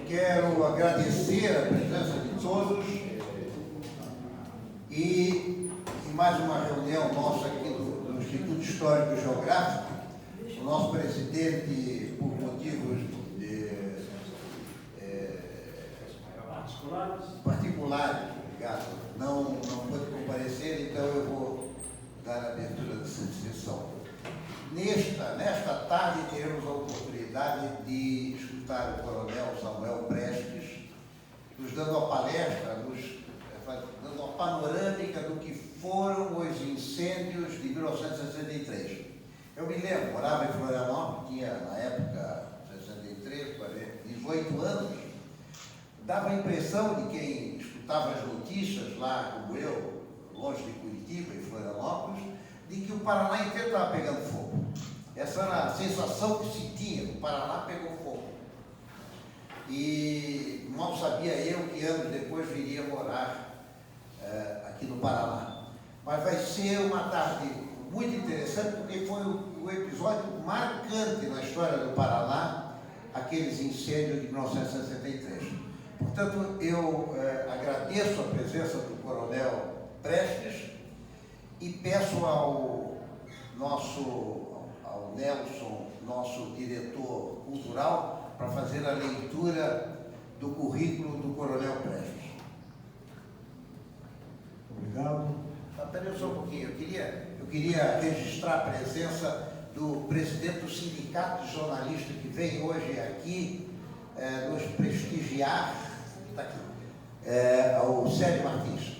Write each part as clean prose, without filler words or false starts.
quero agradecer a presença de todos e em mais uma reunião nossa aqui do Instituto Histórico e Geográfico. O nosso presidente, por motivos particulares, obrigado, não pôde comparecer, então eu vou dar a abertura dessa sessão. Nesta tarde teremos a oportunidade de escutar o Coronel Samuel Prestes nos dando uma palestra, dando uma panorâmica do que foram os incêndios de 1963. Eu me lembro, morava em Florianópolis, tinha na época 63, 18 anos, dava a impressão de quem escutava as notícias lá, como eu, longe de Curitiba, em Florianópolis, de que o Paraná inteiro estava pegando fogo. Essa era a sensação que se tinha, o Paraná pegou fogo. E mal sabia eu que anos depois viria morar aqui no Paraná. Mas vai ser uma tarde muito interessante, porque foi o episódio marcante na história do Paraná, aqueles incêndios de 1963. Portanto, eu agradeço a presença do Coronel Prestes e peço ao Nelson, nosso diretor cultural, para fazer a leitura do currículo do Coronel Prestes. Obrigado. Espera só um pouquinho, eu queria registrar a presença do presidente do Sindicato de Jornalistas que vem hoje aqui nos prestigiar, está aqui, o Célio Martins.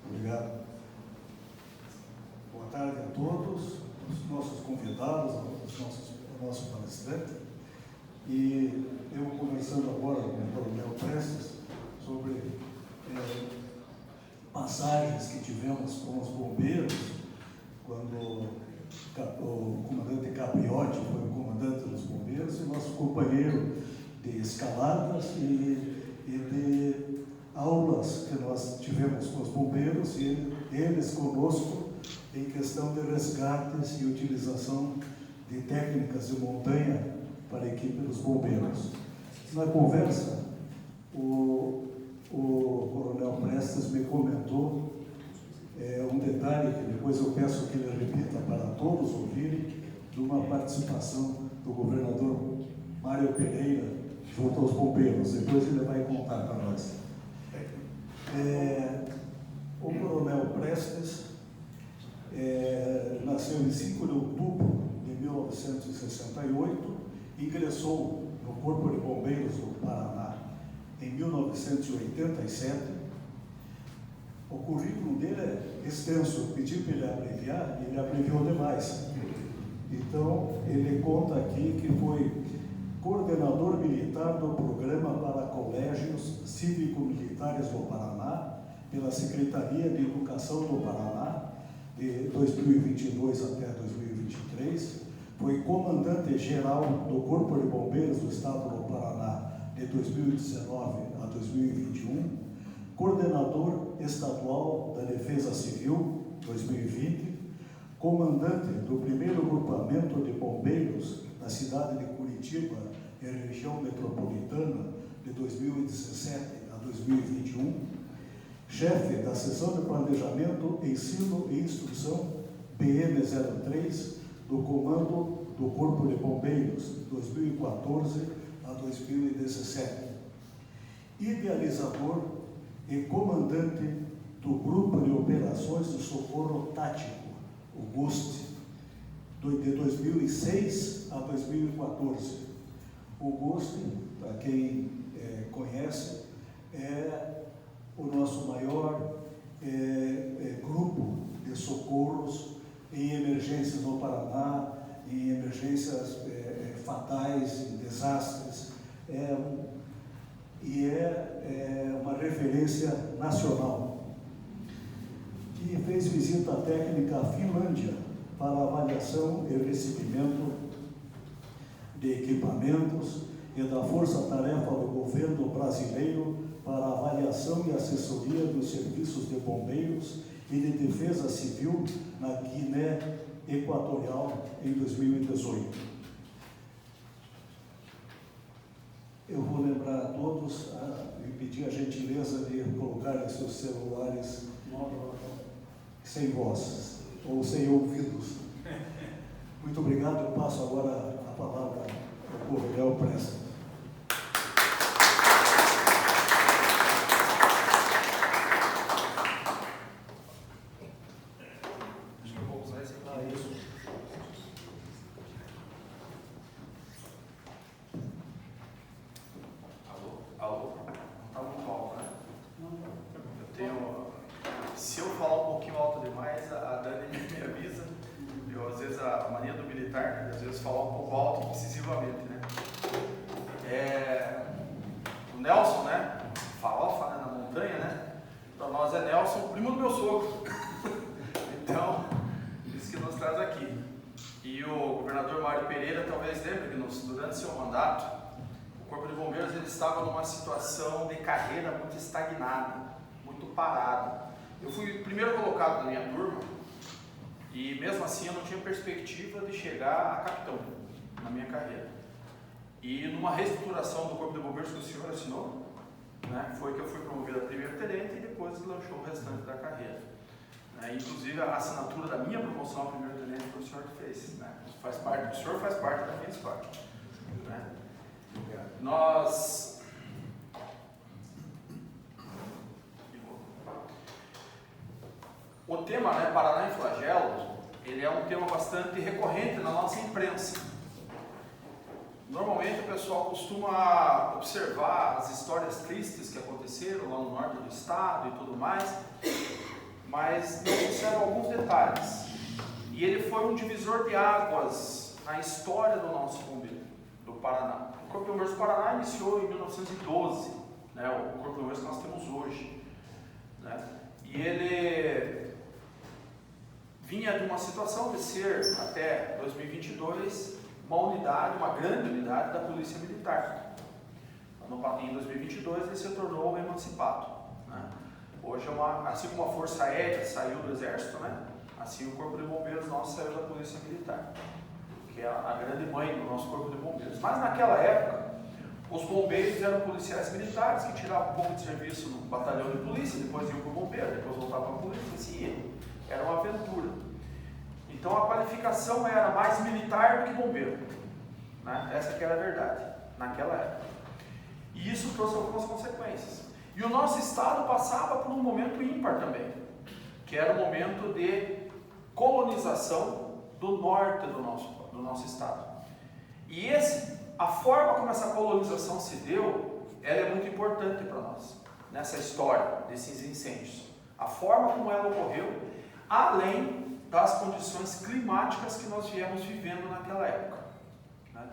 Obrigado. Boa tarde a todos, os nossos convidados, o nosso palestrante. E eu conversando agora com o Coronel Prestes sobre passagens que tivemos com os bombeiros, quando o comandante Capriotti foi o comandante dos bombeiros e nosso companheiro de escaladas e de aulas que nós tivemos com os bombeiros e eles conosco em questão de resgates e utilização de técnicas de montanha para a equipe dos bombeiros. Na conversa, o Coronel Prestes me comentou um detalhe que depois eu peço que ele repita para todos ouvirem, de uma participação do governador Mário Pereira junto aos bombeiros. Depois ele vai contar para nós. O Coronel Prestes nasceu em 5 de outubro de 1968, ingressou no Corpo de Bombeiros do Paraná em 1987. O currículo dele é extenso, eu pedi para ele abreviar e ele abreviou demais. Então, ele conta aqui que foi coordenador militar do Programa para Colégios Cívico-Militares do Paraná, pela Secretaria de Educação do Paraná, de 2022 até 2023. Foi comandante-geral do Corpo de Bombeiros do Estado do Paraná, de 2019 a 2021. Coordenador estadual da Defesa Civil, 2020, comandante do primeiro grupamento de bombeiros da cidade de Curitiba e região metropolitana, de 2017 a 2021, chefe da Seção de Planejamento, Ensino e Instrução, PM03, do Comando do Corpo de Bombeiros, 2014 a 2017, idealizador e comandante do Grupo de Operações do Socorro Tático, o GUST, de 2006 a 2014. O GUST, para quem conhece, é o nosso maior grupo de socorros em emergências no Paraná, em emergências fatais, em desastres. É uma referência nacional. E fez visita técnica à Finlândia para avaliação e recebimento de equipamentos e da força-tarefa do governo brasileiro para avaliação e assessoria dos serviços de bombeiros e de Defesa Civil na Guiné Equatorial em 2018. Eu vou lembrar a todos e pedir a gentileza de colocarem seus celulares sem voz ou sem ouvidos. Muito obrigado. Eu passo agora a palavra ao Coronel Presta. Se eu falar um pouquinho alto demais, a Dani me avisa. Eu, às vezes, a mania do militar, às vezes, falar um pouco alto excessivamente, né? O Nelson, né? Farofa, né? Na montanha, né? Para nós é Nelson, primo do meu sogro. Então, isso que nos traz aqui. E o governador Mário Pereira talvez lembre que durante seu mandato, o Corpo de Bombeiros ele estava numa situação de carreira muito estagnada, muito parada. Eu fui o primeiro colocado da minha turma e mesmo assim eu não tinha perspectiva de chegar a capitão na minha carreira. E numa reestruturação do Corpo de Bombeiros que o senhor assinou, né, foi que eu fui promovido a primeiro tenente e depois lançou o restante da carreira. Inclusive a assinatura da minha promoção a primeiro tenente foi o senhor que fez. Né? O senhor faz parte da minha história. Né? O tema, né, Paraná em Flagelo, ele é um tema bastante recorrente na nossa imprensa. Normalmente o pessoal costuma observar as histórias tristes que aconteceram lá no norte do estado e tudo mais, mas não observa alguns detalhes. E ele foi um divisor de águas na história do nosso bombeiro, do Paraná. O Corpo de Bombeiros do Paraná iniciou em 1912, né, o Corpo de Bombeiros que nós temos hoje. Né, e ele vinha de uma situação de ser, até 2022, uma grande unidade da Polícia Militar. Em 2022 ele se tornou emancipado. Né? Hoje, assim como a Força Aérea saiu do Exército, né? Assim o Corpo de Bombeiros nosso saiu da Polícia Militar, que é a grande mãe do nosso Corpo de Bombeiros. Mas naquela época, os bombeiros eram policiais militares que tiravam um pouco de serviço no batalhão de polícia, depois iam para o bombeiro, depois voltavam para a polícia, e assim ia. Era uma aventura. Então a qualificação era mais militar do que bombeiro. Né? Essa que era a verdade, naquela época. E isso trouxe algumas consequências. E o nosso estado passava por um momento ímpar também, que era o momento de colonização do norte do nosso estado. E a forma como essa colonização se deu, ela é muito importante para nós, nessa história desses incêndios. A forma como ela ocorreu, além das condições climáticas que nós viemos vivendo naquela época. Né?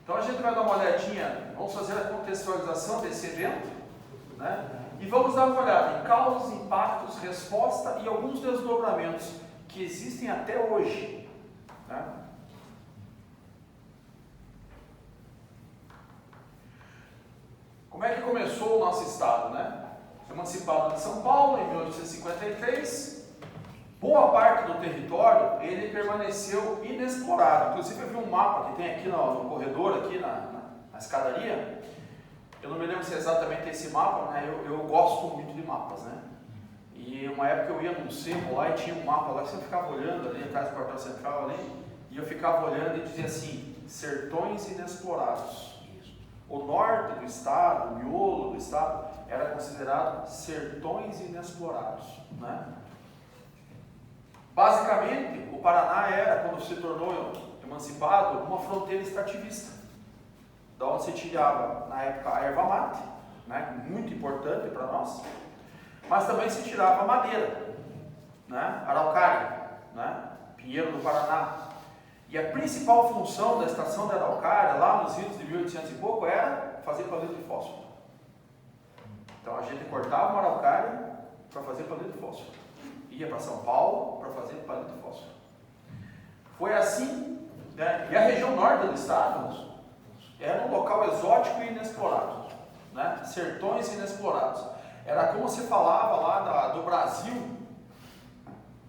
Então a gente vai dar uma olhadinha, vamos fazer a contextualização desse evento, né? E vamos dar uma olhada em causas, impactos, resposta e alguns desdobramentos que existem até hoje. Né? Como é que começou o nosso estado, né? Emancipado de São Paulo em 1853, boa parte do território ele permaneceu inexplorado. Inclusive eu vi um mapa que tem aqui no corredor, aqui na escadaria. Eu não me lembro se é exatamente esse mapa, né? Eu gosto muito de mapas, né? E uma época eu ia num sebo lá e tinha um mapa lá, que você ficava olhando ali atrás do quartel central ali, e eu ficava olhando e dizia assim, sertões inexplorados. O norte do estado, o miolo do estado, era considerado sertões inexplorados. Né? Basicamente, o Paraná era, quando se tornou emancipado, uma fronteira extrativista, da onde se tirava, na época, a erva mate, né? Muito importante para nós, mas também se tirava madeira, né? Araucária, né? Pinheiro do Paraná. E a principal função da estação de Araucária, lá nos idos de 1800 e pouco, era fazer palito de fósforo. Então a gente cortava uma araucária para fazer palito de fósforo. Ia para São Paulo para fazer palito de fósforo. Foi assim, né? E a região norte do estado era um local exótico e inexplorado. né? Sertões inexplorados. Era como se falava lá do Brasil,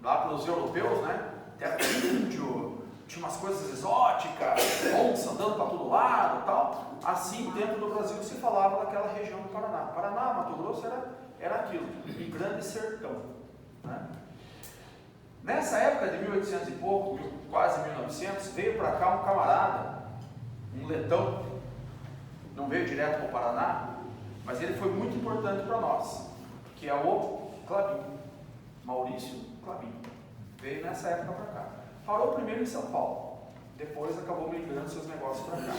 lá para os europeus, né? Terra de índio, tinha umas coisas exóticas, onça andando para todo lado e tal. Assim, dentro do Brasil se falava daquela região do Paraná. Paraná, Mato Grosso era aquilo, um grande sertão, né? Nessa época de 1800 e pouco, quase 1900, veio para cá um camarada, um letão, não veio direto para o Paraná, mas ele foi muito importante para nós, que é o Klabin, Maurício Klabin. Veio nessa época para cá. Parou primeiro em São Paulo, depois acabou migrando seus negócios para cá.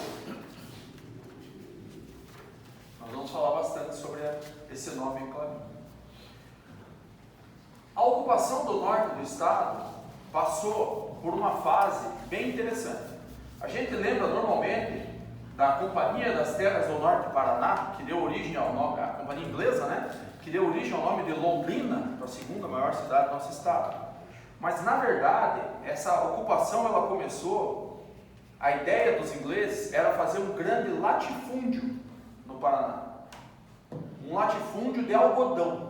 Nós vamos falar bastante sobre esse nome Klabin. A ocupação do norte do estado passou por uma fase bem interessante. A gente lembra normalmente da Companhia das Terras do Norte do Paraná, que deu origem ao nome, a companhia inglesa, né? Que deu origem ao nome de Londrina, a segunda maior cidade do nosso estado. Mas na verdade, essa ocupação ela começou, a ideia dos ingleses era fazer um grande latifúndio no Paraná. Um latifúndio de algodão.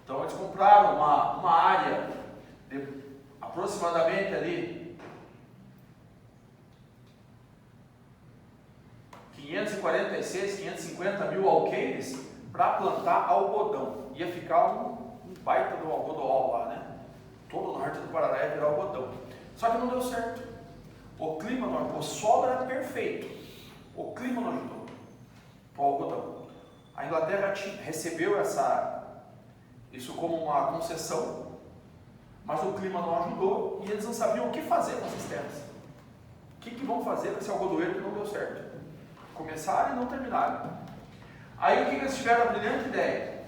Então eles compraram uma área de aproximadamente ali 546, 550 mil alqueires para plantar algodão. Ia ficar um baita do algodoal lá, né? Todo o norte do Paraná ia virar algodão. Só que não deu certo. O clima não ajudou, o solo era perfeito. O clima não ajudou para o algodão. A Inglaterra recebeu isso como uma concessão, mas o clima não ajudou e eles não sabiam o que fazer com essas terras. O que vão fazer com esse algodoeiro que não deu certo? Começaram e não terminaram. Aí o que eles tiveram? A brilhante ideia.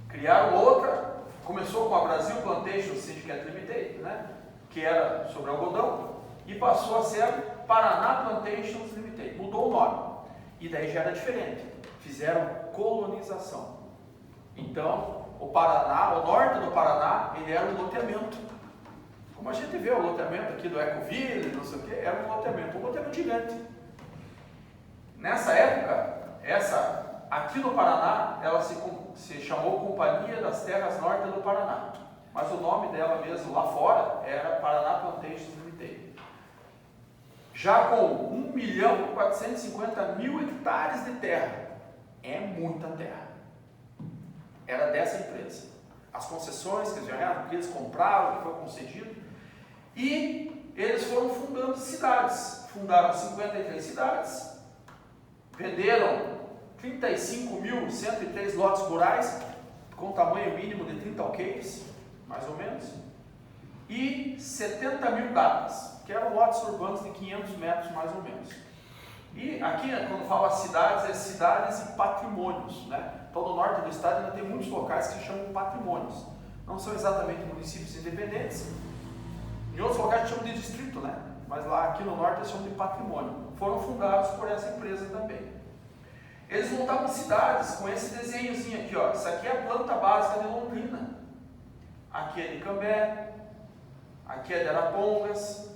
Criaram outra, começou com a Brasil Plantation Syndicate Limited, né? Que era sobre algodão, e passou a ser Paraná Plantations Limited. Mudou o nome. E daí já era diferente. Fizeram colonização. Então, o Paraná, o norte do Paraná, ele era um loteamento. Como a gente vê o loteamento aqui do Ecoville, não sei o que, era um loteamento gigante. Nessa época, aqui no Paraná, ela se chamou Companhia das Terras Norte do Paraná. Mas o nome dela mesmo lá fora era Paraná Plantations Limited. Já com 1.450.000 hectares de terra. É muita terra. Era dessa empresa. As concessões que eles compraram, que foi concedido, e eles foram fundando cidades. Fundaram 53 cidades, venderam 35.103 lotes rurais, com tamanho mínimo de 30 alqueires, mais ou menos, e 70.000 datas, que eram lotes urbanos de 500 metros, mais ou menos. E aqui, quando fala cidades, é cidades e patrimônios, né? Então, no norte do estado ainda tem muitos locais que se chamam patrimônios. Não são exatamente municípios independentes. Em outros locais chamam de distrito, né? Mas lá aqui no norte eles chamam de patrimônio. Foram fundados por essa empresa também. Eles montavam cidades com esse desenhozinho aqui, ó. Isso aqui é a planta básica de Londrina. Aqui é de Cambé, aqui é de Arapongas,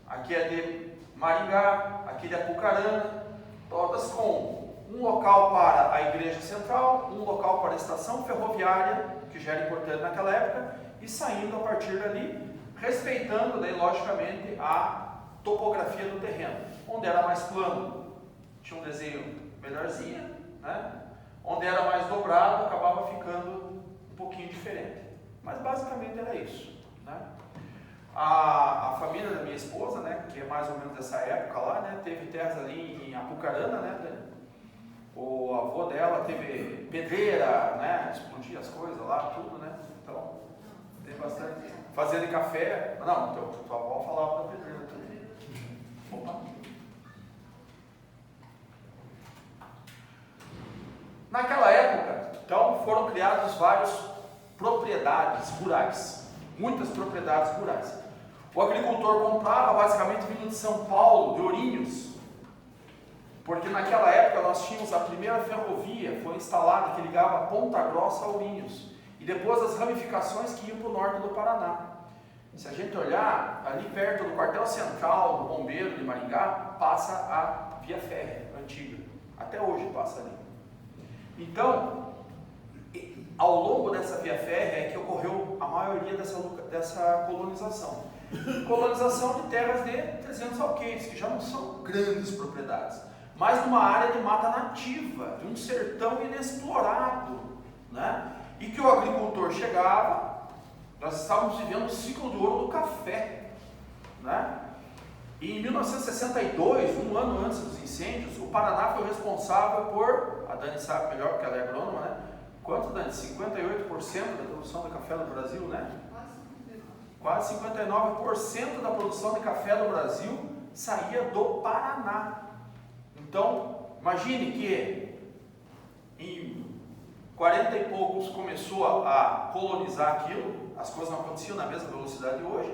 aqui é de Maringá, aqui de Apucarana, todas com um local para a igreja central, um local para a estação ferroviária, que já era importante naquela época, e saindo a partir dali, respeitando, daí, logicamente, a topografia do terreno. Onde era mais plano, tinha um desenho melhorzinho, né? Onde era mais dobrado, acabava ficando um pouquinho diferente. Mas basicamente era isso, né? A família da minha esposa, né, que é mais ou menos dessa época lá, né, teve terras ali em Apucarana, né? O avô dela teve pedreira, né? Explodia as coisas lá, tudo, né? Então, tem bastante. Fazenda de café. Não, tua avó falava da pedreira também. Opa. Naquela época, então, foram criadas várias propriedades rurais. Muitas propriedades rurais. O agricultor comprava basicamente vindo de São Paulo, de Ourinhos, porque naquela época nós tínhamos a primeira ferrovia, foi instalada, que ligava Ponta Grossa a Ourinhos, e depois as ramificações que iam para o norte do Paraná. Se a gente olhar, ali perto do quartel central do bombeiro de Maringá, passa a via férrea antiga, Até hoje passa ali. Então, ao longo dessa via férrea é que ocorreu a maioria dessa colonização. Colonização de terras de 300 alqueires, que já não são grandes propriedades, mas numa área de mata nativa, de um sertão inexplorado, né? E que o agricultor chegava, nós estávamos vivendo o ciclo de ouro do café, né? E em 1962, um ano antes dos incêndios, o Paraná foi responsável por, a Dani sabe melhor porque ela é agrônoma, né? Quanto, Dani? 58% da produção de café no Brasil, né? Quase 59% da produção de café no Brasil saía do Paraná. Então, imagine que em 40 e poucos começou a colonizar aquilo, as coisas não aconteciam na mesma velocidade de hoje,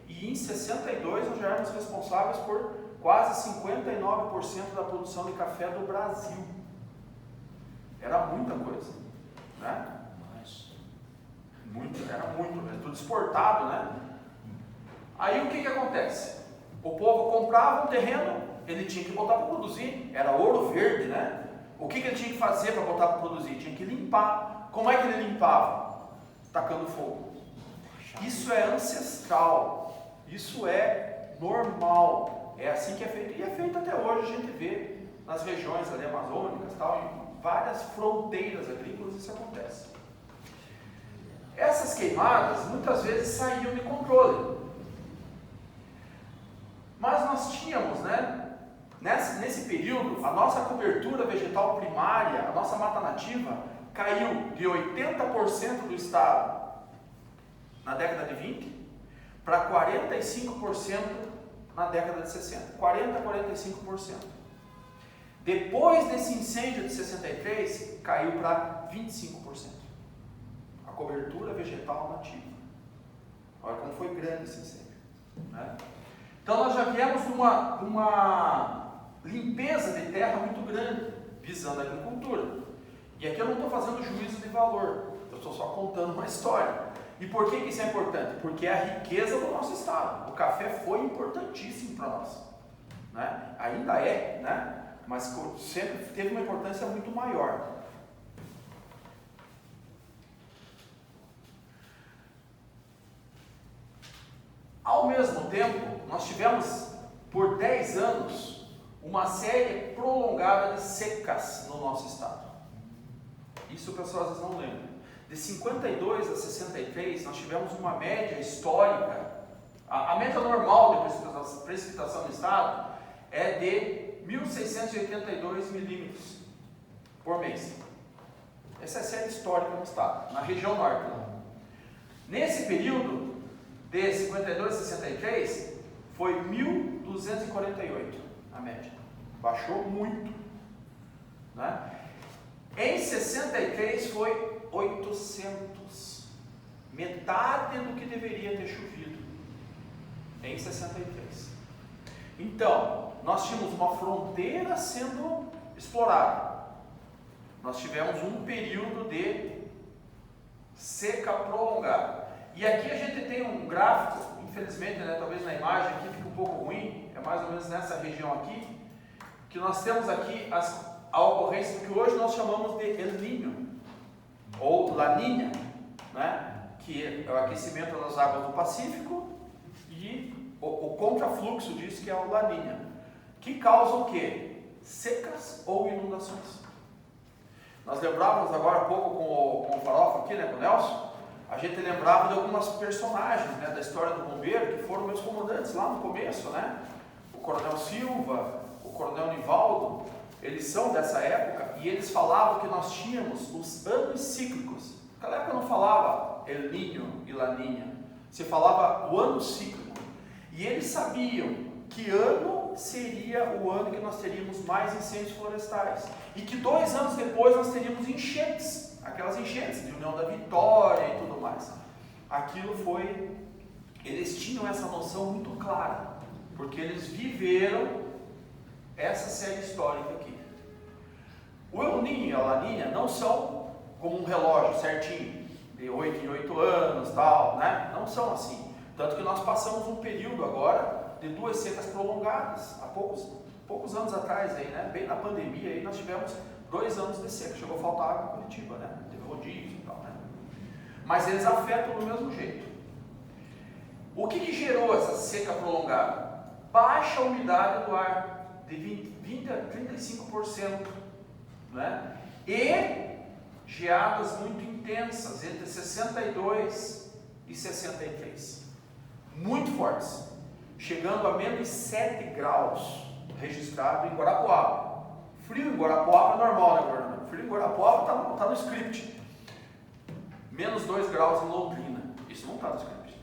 e em 62 nós já éramos responsáveis por quase 59% da produção de café do Brasil. Era muita coisa, né? Era tudo exportado, né? Aí o que acontece? O povo comprava um terreno, ele tinha que botar para produzir, era ouro verde, né? O que ele tinha que fazer para botar para produzir? Tinha que limpar. Como é que ele limpava? Tacando fogo. Isso é ancestral, isso é normal, é assim que é feito, e é feito até hoje, a gente vê nas regiões ali amazônicas, tal, em várias fronteiras agrícolas isso acontece. Essas queimadas muitas vezes saíam de controle, mas nós tínhamos, né, nesse período, a nossa cobertura vegetal primária, a nossa mata nativa, caiu de 80% do estado na década de 20 para 45% na década de 60, 40% a 45%. Depois desse incêndio de 63, caiu para 25%. A cobertura vegetal nativa. Olha como foi grande esse incêndio, né? Então nós já viemos de uma limpeza de terra muito grande, visando a agricultura. E aqui eu não estou fazendo juízo de valor, eu estou só contando uma história. E por que isso é importante? Porque é a riqueza do nosso estado. O café foi importantíssimo para nós, né? Ainda é, né? Mas sempre teve uma importância muito maior. Ao mesmo tempo, nós tivemos por 10 anos uma série prolongada de secas no nosso estado. Isso o pessoal às vezes não lembra. De 52 a 63, nós tivemos uma média histórica. A média normal de precipitação no estado é de 1.682 milímetros por mês. Essa é a série histórica no estado, na região norte. Nesse período, de 52 a 63, foi 1.248 a média. Baixou muito, né? Em 63 foi 800. Metade do que deveria ter chovido em 63. Então, nós tínhamos uma fronteira sendo explorada. Nós tivemos um período de seca prolongada. E aqui a gente tem um gráfico, infelizmente, né, talvez na imagem aqui fica um pouco ruim, é mais ou menos nessa região aqui, que nós temos aqui a ocorrência do que hoje nós chamamos de El Niño, ou La Niña, né, que é o aquecimento das águas do Pacífico, e o contrafluxo disso que é o La Niña, que causa o quê? Secas ou inundações. Nós lembrávamos agora há pouco com o Farofa aqui, né, com o Nelson, a gente lembrava de algumas personagens, né, da história do bombeiro, que foram meus comandantes lá no começo, né? O Coronel Silva, o Coronel Nivaldo, eles são dessa época e eles falavam que nós tínhamos os anos cíclicos. Naquela época não falava El Niño e La Niña, se falava o ano cíclico. E eles sabiam que ano seria o ano que nós teríamos mais incêndios florestais e que 2 anos depois nós teríamos enchentes. Aquelas enchentes de União da Vitória e tudo mais. Aquilo foi... Eles tinham essa noção muito clara, porque eles viveram essa série histórica aqui. O El Niño e a La Niña não são como um relógio certinho, de 8 em 8 anos, tal, né? Não são assim. Tanto que nós passamos um período agora de 2 secas prolongadas, há poucos anos atrás, aí, né? Bem na pandemia, aí, nós tivemos 2 anos de seca. Chegou a faltar água em Curitiba, né? Teve rodízio e tal, né? Mas eles afetam do mesmo jeito. O que gerou essa seca prolongada? Baixa umidade do ar, de 20 a 35%, né? E geadas muito intensas, entre 62 e 63, muito fortes, chegando a menos 7 graus registrado em Guarapuava. Frio em Guarapuava é normal, né, governador? Frio em Guarapuava está no script. Menos 2 graus em Londrina, isso não está no script.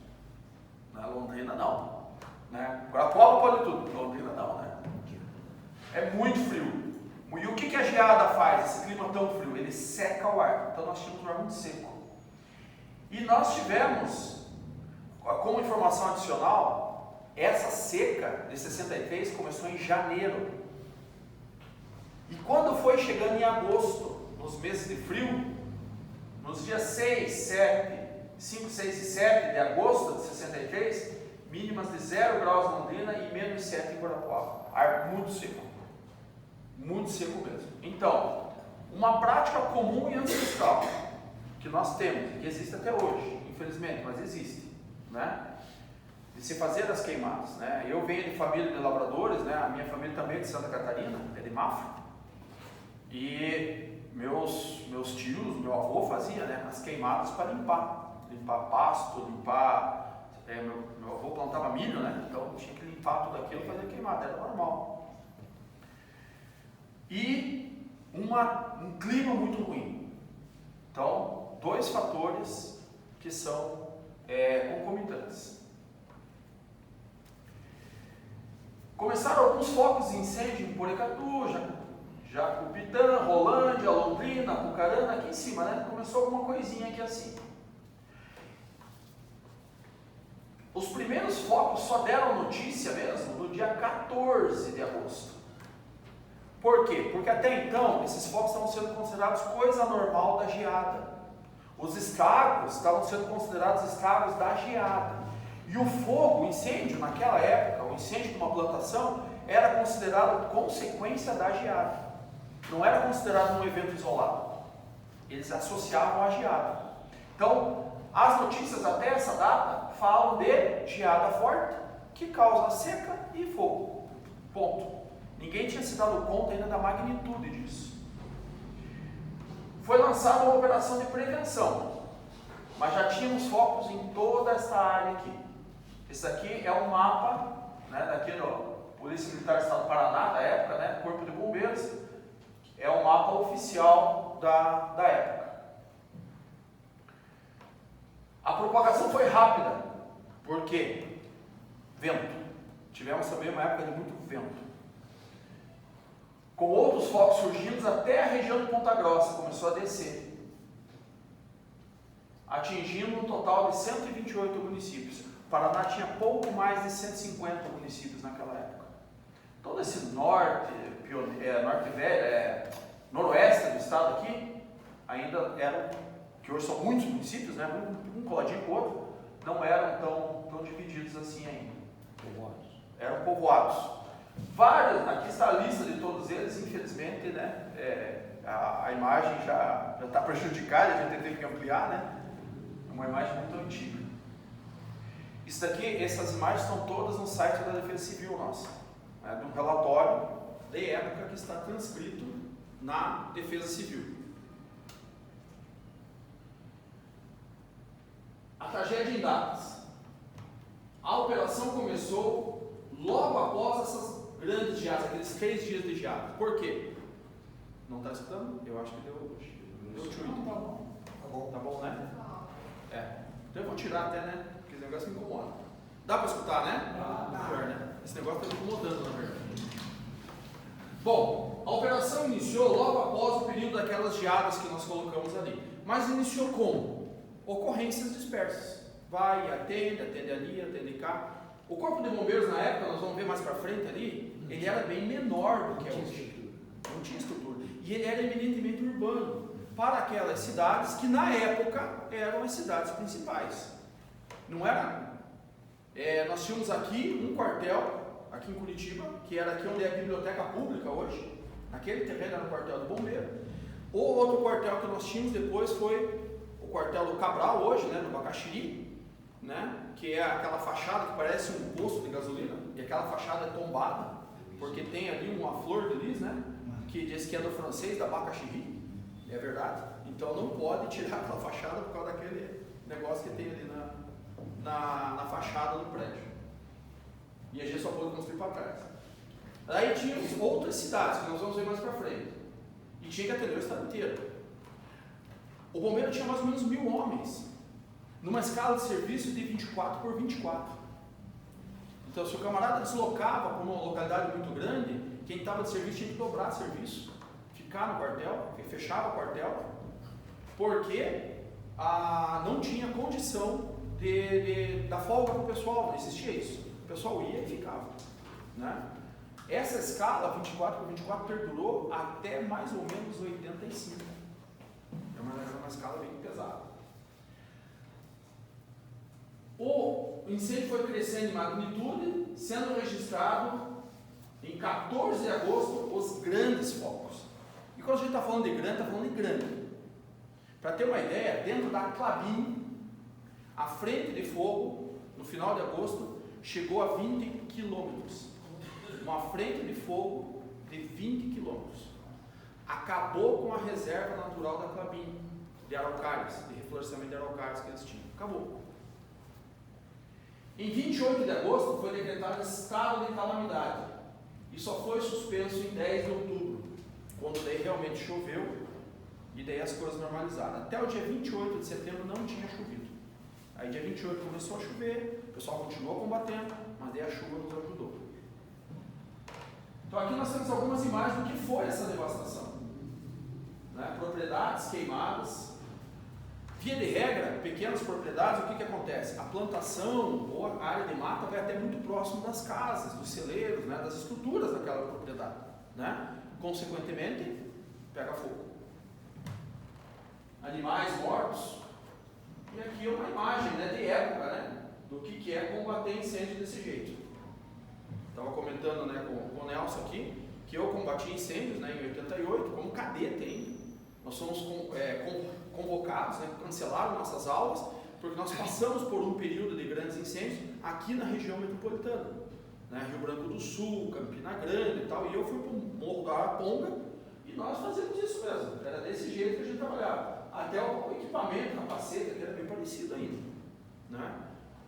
Na Londrina não, né? Guarapuava pode tudo, Londrina não, né? É muito frio. E o que a geada faz, esse clima tão frio? Ele seca o ar. Então nós tínhamos um ar muito seco. E nós tivemos, como informação adicional, essa seca de 63 começou em janeiro. E quando foi chegando em agosto, nos meses de frio, nos dias 6, 6 e 7 de agosto de 63, mínimas de 0 graus em Londrina e menos 7 em Guarapuava. Ar muito seco. Muito seco mesmo. Então, uma prática comum e ancestral que nós temos, que existe até hoje, infelizmente, mas existe, né? De se fazer as queimadas, né? Eu venho de família de lavradores, né? A minha família também é de Santa Catarina, é de Mafra. E meus tios, meu avô fazia, né? As queimadas para limpar pasto, meu avô plantava milho, né? Então tinha que limpar tudo aquilo e fazer queimada, era normal. E um clima muito ruim. Então, 2 fatores que são concomitantes. Começaram alguns focos de incêndio em Porecatu, Jacupitã, Rolândia, Londrina, Apucarana, aqui em cima, né? Começou alguma coisinha aqui assim. Os primeiros focos só deram notícia mesmo no dia 14 de agosto. Por quê? Porque até então, esses focos estavam sendo considerados coisa normal da geada. Os estragos estavam sendo considerados estragos da geada. E o fogo, o incêndio, naquela época, o incêndio de uma plantação, era considerado consequência da geada. Não era considerado um evento isolado. Eles associavam a geada. Então, as notícias até essa data falam de geada forte, que causa seca e fogo. Ponto. Ninguém tinha se dado conta ainda da magnitude disso. Foi lançada uma operação de prevenção, mas já tínhamos focos em toda essa área aqui. Esse aqui é um mapa, né, daqui no Polícia Militar do Estado do Paraná, da época, né, Corpo de Bombeiros, é um mapa oficial da época. A propagação foi rápida, porque vento. Tivemos também uma época de muito vento. Com outros focos surgindo até a região de Ponta Grossa, começou a descer, atingindo um total de 128 municípios. O Paraná tinha pouco mais de 150 municípios naquela época. Todo esse noroeste do estado aqui, ainda eram, que hoje são muitos municípios, né, um coladinho com o outro, não eram tão divididos assim ainda. Eram povoados. Vários, aqui está a lista de todos eles, infelizmente, né, a imagem já está prejudicada, a gente teve que ampliar, né, é uma imagem muito antiga. Isso daqui, essas imagens estão todas no site da Defesa Civil nossa, né, de um relatório de época que está transcrito na Defesa Civil. A tragédia em datas. A operação começou logo após essas grandes geadas, aqueles 3 dias de geada. Por quê? Não está escutando? Eu acho que deu tchuí. Tá bom. Tá bom, né? Então eu vou tirar até, né? Porque esse negócio me incomoda. Dá para escutar, né? Melhor, né? Esse negócio está me incomodando, na verdade. Bom, a operação iniciou logo após o período daquelas geadas que nós colocamos ali. Mas iniciou como? Ocorrências dispersas. Vai, atende ali, atende cá. O Corpo de Bombeiros na época, nós vamos ver mais para frente ali, ele era bem menor do que é hoje. Não tinha estrutura. E ele era eminentemente urbano, para aquelas cidades que na época eram as cidades principais. Não era? Nós tínhamos aqui um quartel aqui em Curitiba, que era aqui onde é a biblioteca pública hoje, naquele terreno era o quartel do bombeiro. O outro quartel que nós tínhamos depois foi o quartel do Cabral hoje, né, no Bacaxiri, né, que é aquela fachada que parece um posto de gasolina, e aquela fachada é tombada, porque tem ali uma flor de lis, né, que diz que é do francês, da Bacaxiri, é verdade, então não pode tirar aquela fachada por causa daquele negócio que tem ali na fachada do prédio, e a gente só pôde construir para trás. Aí tínhamos outras cidades, que nós vamos ver mais para frente, e tinha que atender o estado inteiro. O bombeiro tinha mais ou menos 1000 homens, numa escala de serviço de 24 por 24. Então, se o camarada deslocava para uma localidade muito grande, quem estava de serviço tinha que dobrar serviço, ficar no quartel, fechava o quartel, porque não tinha condição da folga para o pessoal, não existia isso. O pessoal ia e ficava, né? Essa escala 24 por 24 perdurou até mais ou menos 85. É uma escala bem pesada. O incêndio foi crescendo em magnitude, sendo registrado em 14 de agosto os grandes focos. E quando a gente está falando de grande, está falando de grande. Para ter uma ideia, dentro da Klabin, a frente de fogo, no final de agosto, chegou a 20 quilômetros. Uma frente de fogo de 20 quilômetros. Acabou com a reserva natural da Klabin, de araucárias, de reflorestamento de araucárias que eles tinham. Acabou. Em 28 de agosto foi decretado estado de calamidade e só foi suspenso em 10 de outubro, quando daí realmente choveu e daí as coisas normalizaram. Até o dia 28 de setembro não tinha chovido. Aí dia 28 começou a chover, o pessoal continuou combatendo, mas daí a chuva nos ajudou. Então aqui nós temos algumas imagens do que foi essa devastação, né? Propriedades queimadas. Via de regra, pequenas propriedades, o que acontece? A plantação ou a área de mata vai até muito próximo das casas, dos celeiros, né, das estruturas daquela propriedade, né? Consequentemente, pega fogo. Animais mortos. E aqui é uma imagem, né, de época, né, do que é combater incêndio desse jeito. Estava comentando, né, com o Nelson aqui, que eu combati incêndios, né, em 88, como cadete ainda. Nós fomos convocados, né, cancelaram nossas aulas, porque nós passamos por um período de grandes incêndios aqui na região metropolitana, né, Rio Branco do Sul, Campina Grande e tal, e eu fui para o Morro da Araponga e nós fazíamos isso mesmo, era desse jeito que a gente trabalhava. Até o equipamento, capacete, que era bem parecido ainda, né,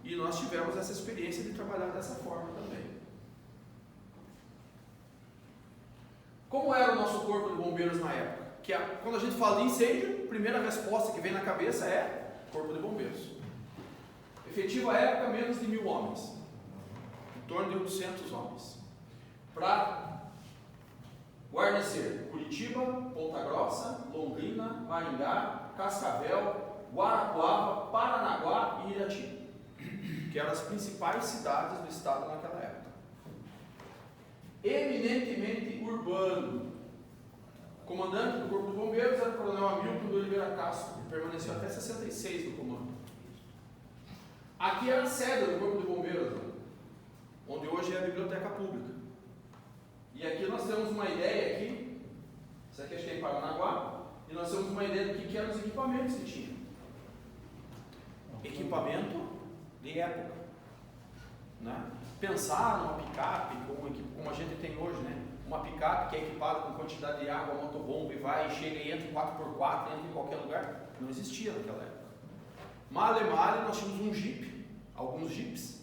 e nós tivemos essa experiência de trabalhar dessa forma também. Como era o nosso corpo de bombeiros na época? Que quando a gente fala de incêndio, a primeira resposta que vem na cabeça é corpo de bombeiros. Efetiva época, menos de 1000 homens, em torno de 800 homens, para guarnecer Curitiba, Ponta Grossa, Londrina, Maringá, Cascavel, Guarapuava, Paranaguá e Irati, que eram as principais cidades do estado naquela época. Eminentemente urbano. O comandante do Corpo de Bombeiros era o coronel Hamilton de Oliveira Castro, que permaneceu até 66 no comando. Aqui era a sede do Corpo de Bombeiros, onde hoje é a Biblioteca Pública. E aqui nós temos uma ideia aqui, isso aqui acho que é em Paranaguá, e nós temos uma ideia do que eram os equipamentos que tinha. Equipamento de época, né? Pensar numa picape como a gente tem hoje, né? Uma picape que é equipada com quantidade de água, motobomba e vai, chega e entra em 4x4, entra em qualquer lugar, não existia naquela época. Male nós tínhamos um Jeep, alguns Jeeps,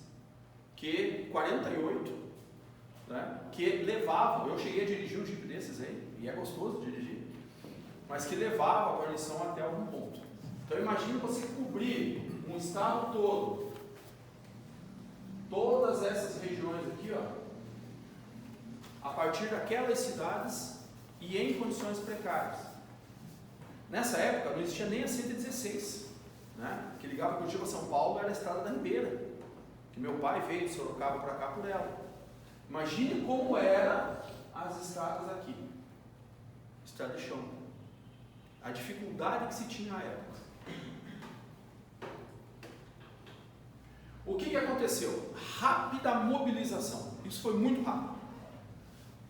que 48, né? Que levavam, eu cheguei a dirigir um Jeep desses aí, e é gostoso dirigir, mas que levava a guarnição até algum ponto. Então imagine você cobrir um estado todo, todas essas regiões aqui, ó, a partir daquelas cidades e em condições precárias. Nessa época não existia nem a 116, né, que ligava Curitiba a São Paulo, era a estrada da Ribeira, que meu pai veio de Sorocaba para cá por ela. Imagine como eram as estradas aqui, estrada de chão, a dificuldade que se tinha na época. O que aconteceu? Rápida mobilização. Isso foi muito rápido.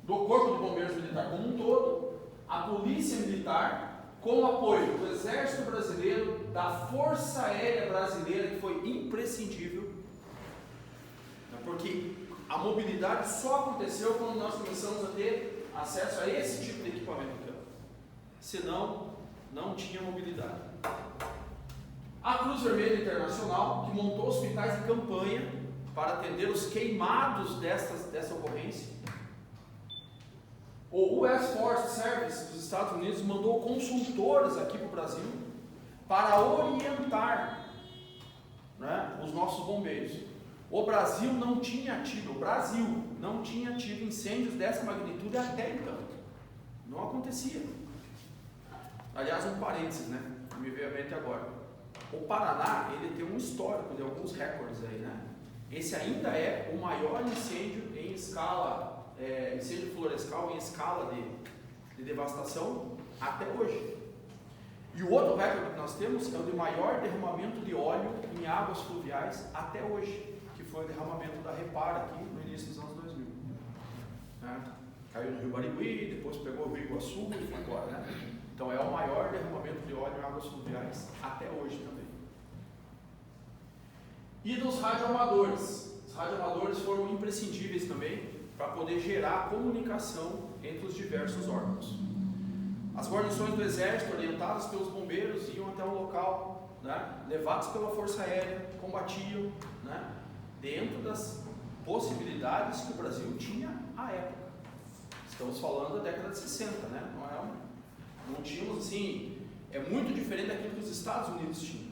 Do Corpo de Bombeiros Militar como um todo, a Polícia Militar, com o apoio do Exército Brasileiro, da Força Aérea Brasileira, que foi imprescindível, porque a mobilidade só aconteceu quando nós começamos a ter acesso a esse tipo de equipamento. Senão, não tinha mobilidade. A Cruz Vermelha Internacional, que montou hospitais de campanha para atender os queimados dessa ocorrência. O US Forest Service dos Estados Unidos mandou consultores aqui para o Brasil para orientar, né, os nossos bombeiros. O Brasil não tinha tido incêndios dessa magnitude até então. Não acontecia. Aliás, um parênteses, né? Me veio à mente agora. O Paraná, ele tem um histórico de alguns recordes aí, né? Esse ainda é o maior incêndio em escala, incêndio florestal em escala de devastação até hoje. E o outro recorde que nós temos é o de maior derramamento de óleo em águas fluviais até hoje, que foi o derramamento da Repara aqui no início dos anos 2000. Né? Caiu no Rio Barigui, depois pegou o Rio Iguaçu e foi embora, né? Então é o maior derramamento de óleo em águas fluviais até hoje também. E dos radioamadores. Os radioamadores foram imprescindíveis também para poder gerar comunicação entre os diversos órgãos. As guarnições do Exército, orientadas pelos bombeiros, iam até o local, né, levados pela Força Aérea, combatiam, né, dentro das possibilidades que o Brasil tinha à época. Estamos falando da década de 60, né? Não tínhamos assim, é muito diferente daquilo que os Estados Unidos tinham.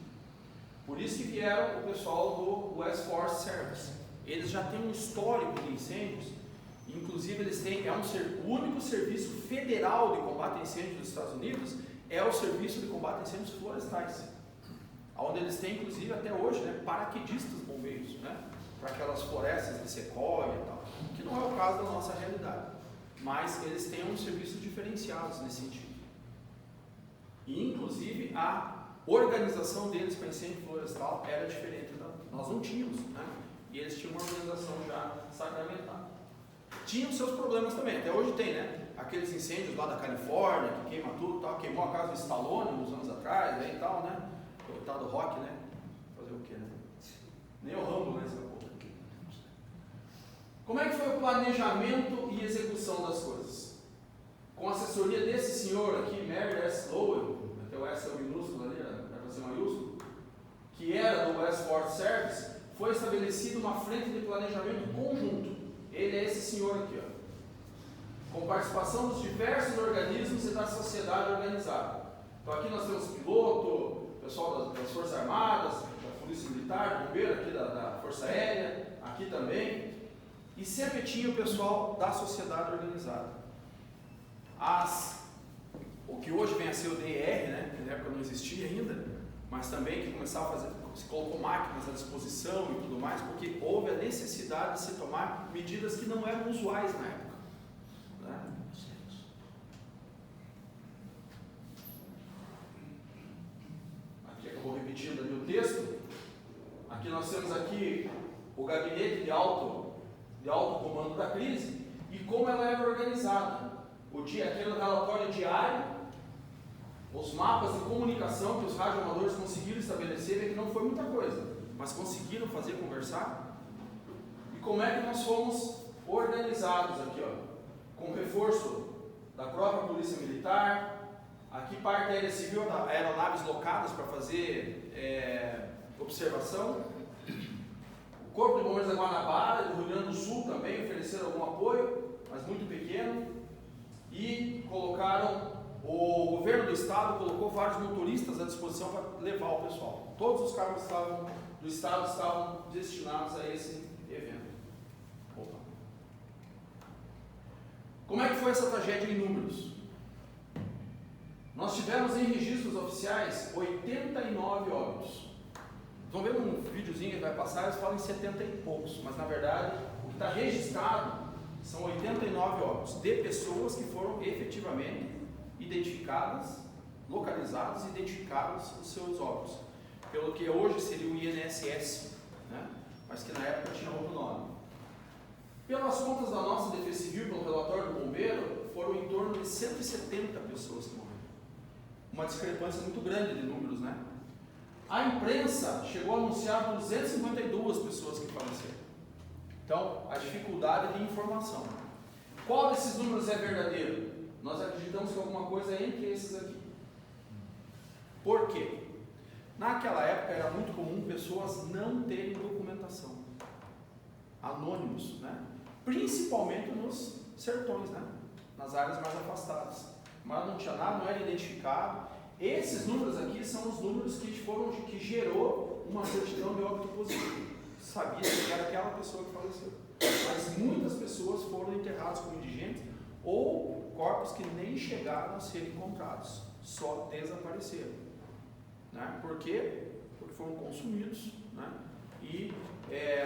Por isso que vieram o pessoal do US Forest Service. Eles já têm um histórico de incêndios, inclusive eles têm, o único serviço federal de combate a incêndios dos Estados Unidos é o Serviço de Combate a Incêndios Florestais, onde eles têm, inclusive, até hoje, né, paraquedistas bombeiros, né, para aquelas florestas de sequoia e tal, que não é o caso da nossa realidade, mas eles têm um serviço diferenciado nesse sentido. E, inclusive, a organização deles para incêndio florestal era diferente. Nós não tínhamos, né? E eles tinham uma organização já sacramentada. Tinham seus problemas também, até hoje tem, né? Aqueles incêndios lá da Califórnia, que queima tudo, tal, queimou a casa do Stallone uns anos atrás, né, e tal, né? Coitado do rock, né? Fazer o quê, né? Nem o Rambo, né? Como é que foi o planejamento e execução das coisas? Com a assessoria desse senhor aqui, Mary S. Lowell, até o S é o minúsculo ali, era para ser maiúsculo, que era do US Forest Service, foi estabelecida uma frente de planejamento conjunto. Ele é esse senhor aqui, ó, com participação dos diversos organismos e da sociedade organizada. Então aqui nós temos piloto, pessoal das Forças Armadas, da Polícia Militar, bombeiro aqui da Força Aérea, aqui também, e sempre tinha o pessoal da sociedade organizada. O que hoje vem a ser o DER, né, que na época não existia ainda, mas também que começava a fazer, se colocou máquinas à disposição e tudo mais, porque houve a necessidade de se tomar medidas que não eram usuais na época. Né? Aqui acabou repetindo ali o texto. Aqui nós temos aqui o gabinete de alto comando da crise e como ela era organizada. Aquele relatório diário, os mapas de comunicação que os radioamadores conseguiram estabelecer, que não foi muita coisa, mas conseguiram fazer conversar. E como é que nós fomos organizados aqui, ó, com reforço da própria Polícia Militar, aqui parte aérea civil, aeronaves locadas para fazer observação, o Corpo de Bombeiros da Guanabara, do Rio Grande do Sul também ofereceram algum apoio, mas muito pequeno. E o governo do estado colocou vários motoristas à disposição para levar o pessoal. Todos os carros do estado estavam destinados a esse evento. Opa. Como é que foi essa tragédia em números? Nós tivemos em registros oficiais 89 óbitos. Vão ver um videozinho que vai passar, eles falam em 70 e poucos, mas na verdade o que está registrado são 89 óbitos de pessoas que foram efetivamente identificadas, localizadas e identificadas os seus óbitos, pelo que hoje seria o INSS, né? Mas que na época tinha outro nome. Pelas contas da nossa Defesa Civil, pelo relatório do bombeiro, foram em torno de 170 pessoas que morreram. Uma discrepância muito grande de números, né? A imprensa chegou a anunciar 252 pessoas que faleceram. Então, a dificuldade de informação. Qual desses números é verdadeiro? Nós acreditamos que alguma coisa é entre esses aqui. Por quê? Naquela época era muito comum pessoas não terem documentação. Anônimos, né? Principalmente nos sertões, né? Nas áreas mais afastadas. Mas não tinha nada, não era identificado. Esses números aqui são os números que gerou uma certidão de óbito positivo. Sabia que era aquela pessoa que faleceu. Mas muitas pessoas foram enterradas como indigentes ou corpos que nem chegaram a ser encontrados, só desapareceram. Né? Por quê? Porque foram consumidos, né? E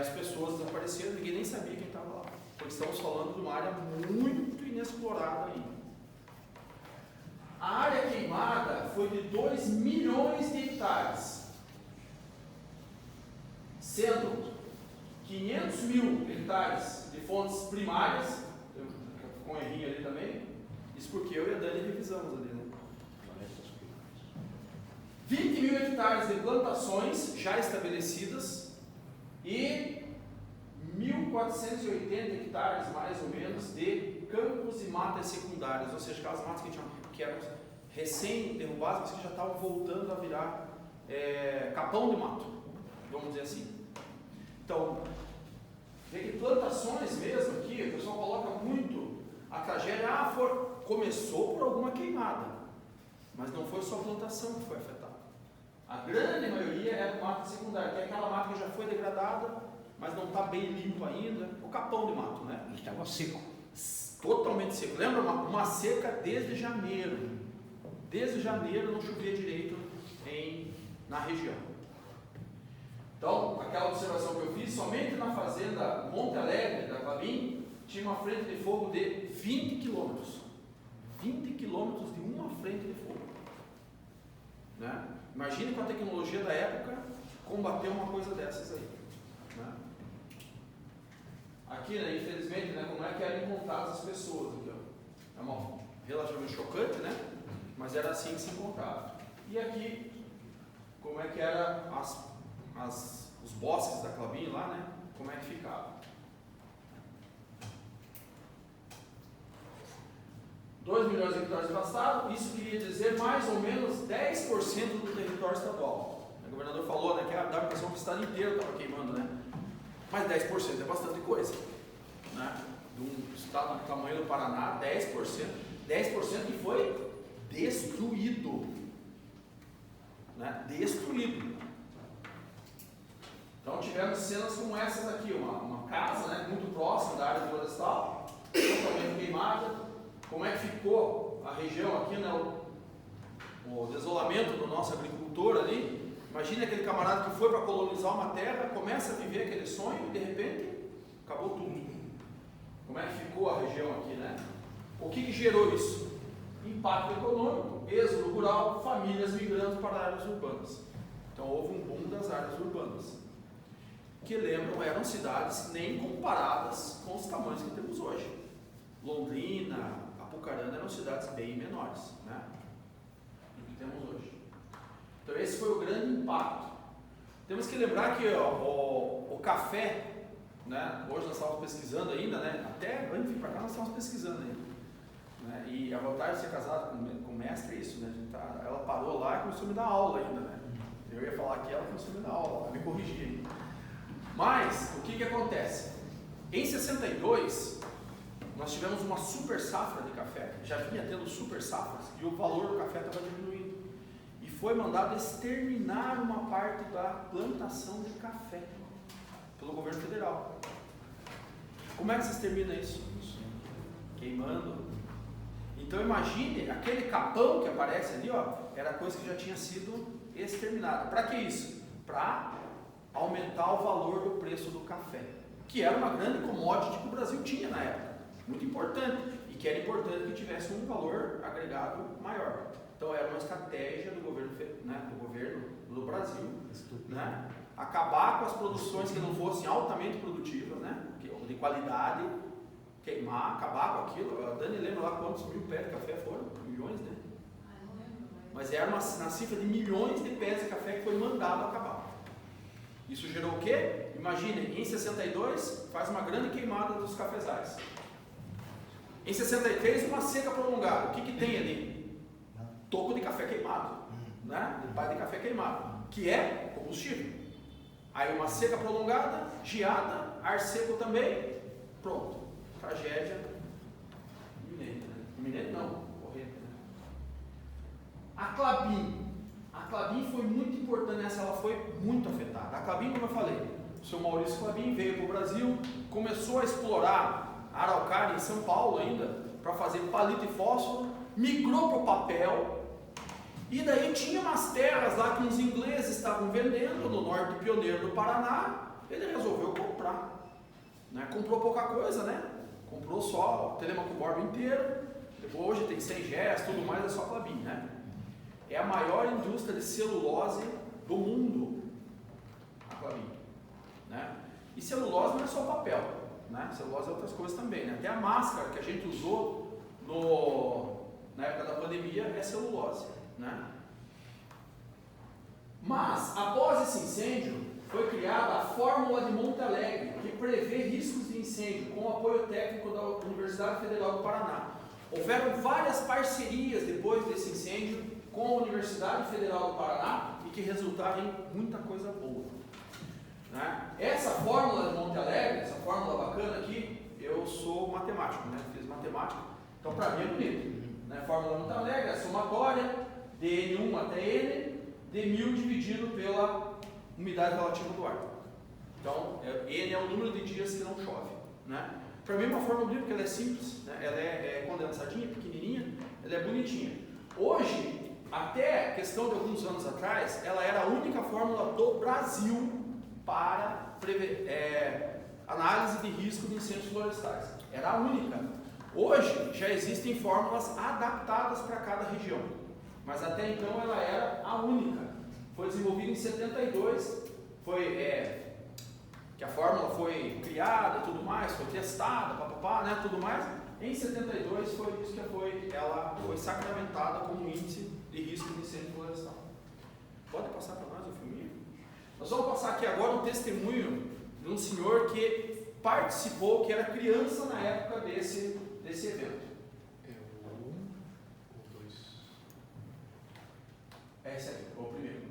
as pessoas desapareceram, ninguém nem sabia quem estava lá. Porque estamos falando de uma área muito inexplorada ainda. A área queimada foi de 2 milhões de hectares, sendo 500 mil hectares de fontes primárias, com errinho ali também, isso porque eu e a Dani revisamos ali, né? 20 mil hectares de plantações já estabelecidas e 1.480 hectares, mais ou menos, de campos e matas secundárias, ou seja, aquelas matas que eram recém-derrubadas, mas que já estavam voltando a virar capão de mato, vamos dizer assim. Então, vê que plantações mesmo aqui, o pessoal coloca muito a tragédia, começou por alguma queimada, mas não foi só a plantação que foi afetada. A grande maioria é mata secundária, que é aquela mata que já foi degradada, mas não está bem limpo ainda, o capão de mato, né? Estava seco. Totalmente seco. Lembra uma seca desde janeiro? Desde janeiro não chovia direito na região. Então, aquela observação que eu fiz, somente na fazenda Monte Alegre, da Clabin, tinha uma frente de fogo de 20 quilômetros. 20 quilômetros de uma frente de fogo. Né? Imagine com a tecnologia da época combater uma coisa dessas aí. Né? Aqui, né, infelizmente, né, como é que eram encontradas as pessoas? Então, é uma relativamente chocante, né? Mas era assim que se encontrava. E aqui, como é que era os bosques da Clabin lá, né? Como é que ficava? 2 milhões de hectares devastados, isso queria dizer mais ou menos 10% do território estadual. O governador falou, né, que dá a impressão que o estado inteiro estava queimando, né? Mas 10% é bastante coisa, né? De um estado do tamanho do Paraná, 10% que foi destruído, né? Destruído. Então tivemos cenas como essas aqui, uma casa, né, muito próxima da área florestal, totalmente queimada. Como é que ficou a região aqui, né? O desolamento do nosso agricultor ali. Imagine aquele camarada que foi para colonizar uma terra, começa a viver aquele sonho e de repente acabou tudo. Como é que ficou a região aqui, né? O que gerou isso? Impacto econômico, êxodo rural, famílias migrando para áreas urbanas. Então houve um boom das áreas urbanas, que lembram, eram cidades nem comparadas com os tamanhos que temos hoje. Londrina, Apucarana eram cidades bem menores, né, do que temos hoje. Então esse foi o grande impacto. Temos que lembrar que o café, né, hoje nós estávamos pesquisando ainda, né, até antes de vir para cá nós estávamos pesquisando ainda, né, e a vantagem de ser casado com mestre é isso, né, ela parou lá e começou a me dar aula ainda, né, eu ia falar que ela começou a me dar aula, ela me corrigia ainda. Mas o que acontece? Em 62 nós tivemos uma super safra de café, já vinha tendo super safras e o valor do café estava diminuindo. E foi mandado exterminar uma parte da plantação de café pelo governo federal. Como é que se extermina isso? Queimando. Então imagine, aquele capão que aparece ali, ó, era coisa que já tinha sido exterminada. Para que isso? Para aumentar o valor do preço do café, que era uma grande commodity que o Brasil tinha na época. Muito importante, e que era importante que tivesse um valor agregado maior. Então era uma estratégia do governo, né, do Brasil, né, acabar com as produções que não fossem altamente produtivas, né? De qualidade, queimar, acabar com aquilo. A Dani lembra lá quantos mil pés de café foram? Milhões, né? Não lembro. Mas era na cifra de milhões de pés de café que foi mandado acabar. Isso gerou o quê? Imaginem, em 62 faz uma grande queimada dos cafezais. Em 63 uma seca prolongada. O que tem ali? Toco de café queimado, né? De pá de café queimado, que é combustível. Aí uma seca prolongada, geada, ar seco também, pronto. Tragédia iminente, né? Iminente não, corrente, né? A Klabin foi muito importante nessa, ela foi muito afetada. A Klabin, como eu falei, o seu Maurício Klabin veio para o Brasil, começou a explorar a araucária em São Paulo ainda, para fazer palito e fósforo, migrou para o papel, e daí tinha umas terras lá que os ingleses estavam vendendo, no norte pioneiro do Paraná, ele resolveu comprar. Né? Comprou pouca coisa, né? Comprou só o Telemaco Borba inteiro, depois hoje tem 100 GES, tudo mais, é só Klabin, né? É a maior indústria de celulose do mundo, a Klabin, né? E celulose não é só papel, né? Celulose é outras coisas também, né? Até a máscara que a gente usou na época da pandemia é celulose, né? Mas, após esse incêndio, foi criada a Fórmula de Monte Alegre, que prevê riscos de incêndio com o apoio técnico da Universidade Federal do Paraná. Houveram várias parcerias depois desse incêndio com a Universidade Federal do Paraná e que resultaram em muita coisa boa. Né? Essa fórmula de Monte Alegre, essa fórmula bacana aqui, eu sou matemático, né? Fiz matemática, então para mim é bonito. Né? Fórmula de Monte Alegre é somatória de N1 até N, de 1000 dividido pela umidade relativa do ar. Então, N é o número de dias que não chove. Né? Para mim é uma fórmula bonita porque ela é simples, né? Ela é condensadinha, pequenininha, ela é bonitinha. Hoje, até questão de alguns anos atrás, ela era a única fórmula do Brasil para análise de risco de incêndios florestais. Era a única. Hoje já existem fórmulas adaptadas para cada região, mas até então ela era a única. Foi desenvolvida em 72, que a fórmula foi criada e tudo mais, foi testada, né, tudo mais. Em 72 foi isso que ela foi sacramentada como índice de risco de incêndio florestal. Pode passar para nós o filminho? Nós vamos passar aqui agora um testemunho de um senhor que participou, que era criança na época desse evento. É o 1 ou 2? É esse aí, o primeiro.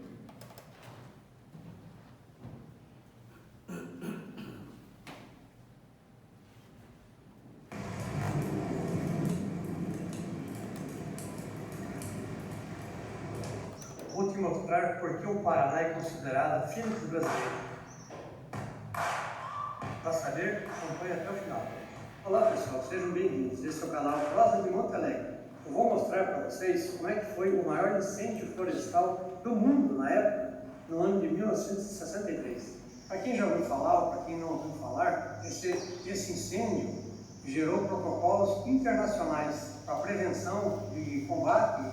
Vou te mostrar por que o Paraná é considerado a Fênix brasileira. Para saber, acompanhe até o final. Olá pessoal, sejam bem-vindos. Esse é o canal Prosa de Monte Alegre. Eu vou mostrar para vocês como é que foi o maior incêndio florestal do mundo na época, no ano de 1963. Para quem já ouviu falar ou para quem não ouviu falar, esse incêndio gerou protocolos internacionais para prevenção e combate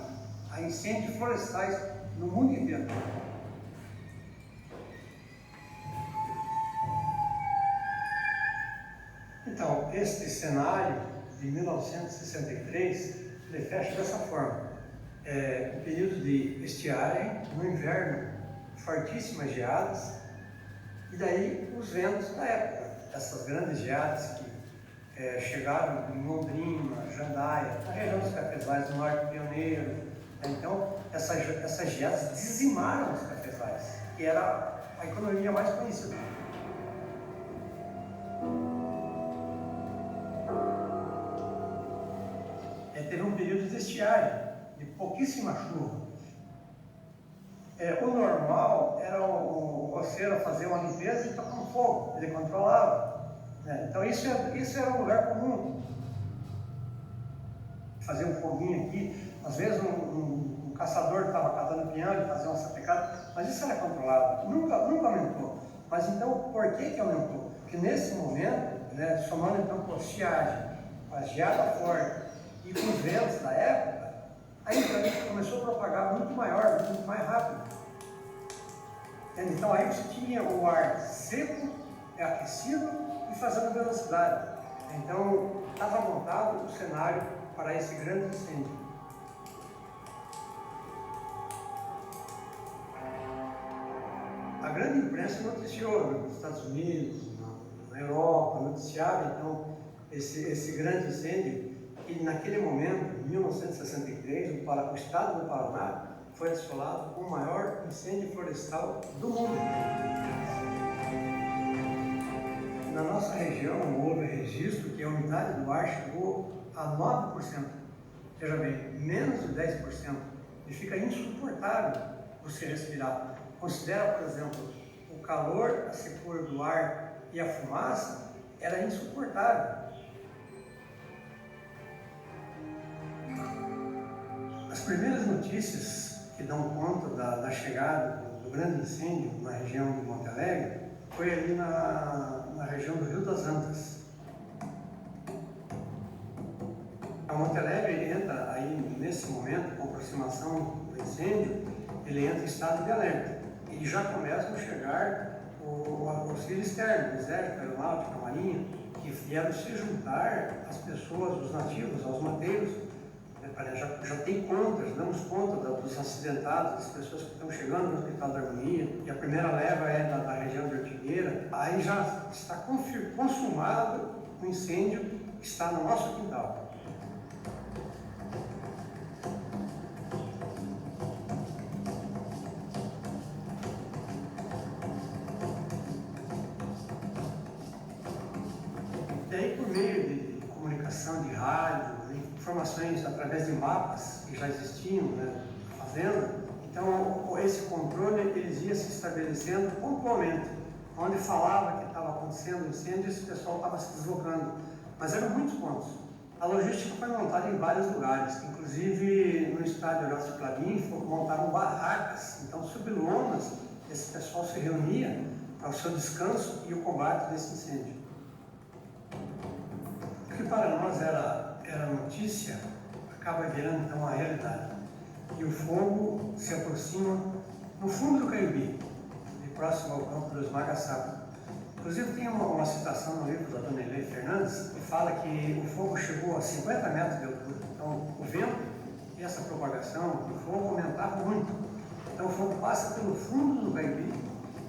a incêndios florestais no mundo inteiro. Então, este cenário de 1963, ele fecha dessa forma. Um período de estiagem, no inverno, fortíssimas geadas, e daí os ventos da época, essas grandes geadas que chegaram em Londrina, Jandaia, na região dos cafezais do Norte Pioneiro. Então, essas geadas dizimaram os cafezais, que era a economia mais conhecida. Teve um período de estiagem, de pouquíssima chuva. O normal era o roceiro fazer uma limpeza e tocar um fogo, ele controlava. Então isso era um lugar comum. Fazer um foguinho aqui, às vezes um caçador estava catando pinhão e fazia uma sapecada, mas isso era controlado, nunca aumentou. Mas então, por que aumentou? Porque nesse momento, somando então com a estiagem, com a geada forte, e com os ventos da época, a influência começou a propagar muito maior, muito mais rápido. Então aí você tinha o ar seco, aquecido e fazendo velocidade. Então estava montado o cenário para esse grande incêndio. A grande imprensa noticiou nos Estados Unidos, na Europa, noticiava então esse grande incêndio. E naquele momento, em 1963, o estado do Paraná foi assolado com o maior incêndio florestal do mundo. Na nossa região houve registro que a umidade do ar chegou a 9%. Veja bem, menos de 10%. E fica insuportável você respirar. Considera, por exemplo, o calor, a secura do ar e a fumaça era insuportável. As primeiras notícias que dão conta da chegada do grande incêndio na região de Monte Alegre foi ali na região do Rio das Antas. A Monte Alegre entra aí, nesse momento, com a aproximação do incêndio, ele entra em estado de alerta. E já começam a chegar o auxílio externo, o Exército, a Aeronáutica, a Marinha, que vieram se juntar às pessoas, os nativos, aos mateiros. Já tem contas, damos conta dos acidentados, das pessoas que estão chegando no Hospital da Harmonia, e a primeira leva é da região de Ortigueira. Aí já está consumado o incêndio que está no nosso quintal. E aí, por meio de comunicação de rádio, informações através de mapas que já existiam, né, na fazenda, então esse controle eles ia se estabelecendo pontualmente. Onde falava que estava acontecendo incêndio, esse pessoal estava se deslocando. Mas eram muitos pontos. A logística foi montada em vários lugares, inclusive no estádio Horácio Clabin montaram barracas. Então, sob lonas, esse pessoal se reunia para o seu descanso e o combate desse incêndio. O que para nós era notícia, acaba virando então a realidade. E o fogo se aproxima no fundo do Caiubi, próximo ao campo dos Magaçaba. Inclusive tem uma citação no livro da Dona Helene Fernandes que fala que o fogo chegou a 50 metros de altura. Então o vento e essa propagação do fogo aumentavam muito. Então o fogo passa pelo fundo do Caiubi,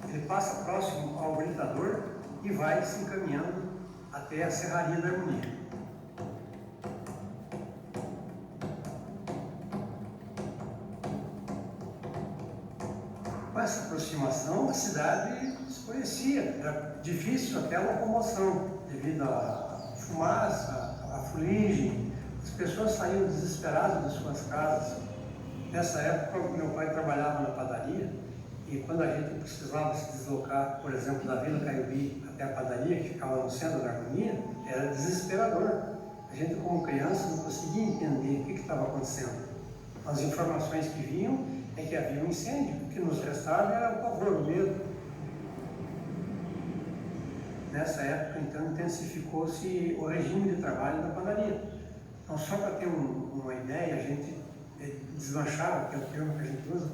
ele passa próximo ao Gritador e vai se encaminhando até a Serraria da Harmonia. Com essa aproximação, a cidade se conhecia, era difícil até a locomoção, devido à fumaça, à fuligem. As pessoas saíam desesperadas de suas casas. Nessa época, meu pai trabalhava na padaria, e quando a gente precisava se deslocar, por exemplo, da Vila Caiubi até a padaria, que ficava no centro da Harmonia, era desesperador. A gente, como criança, não conseguia entender o que estava acontecendo. As informações que vinham é que havia um incêndio, o que nos restava era o pavor, o medo. Nessa época, então, intensificou-se o regime de trabalho da padaria. Então, só para ter uma ideia, a gente deslanchava, que é o termo que a gente usa,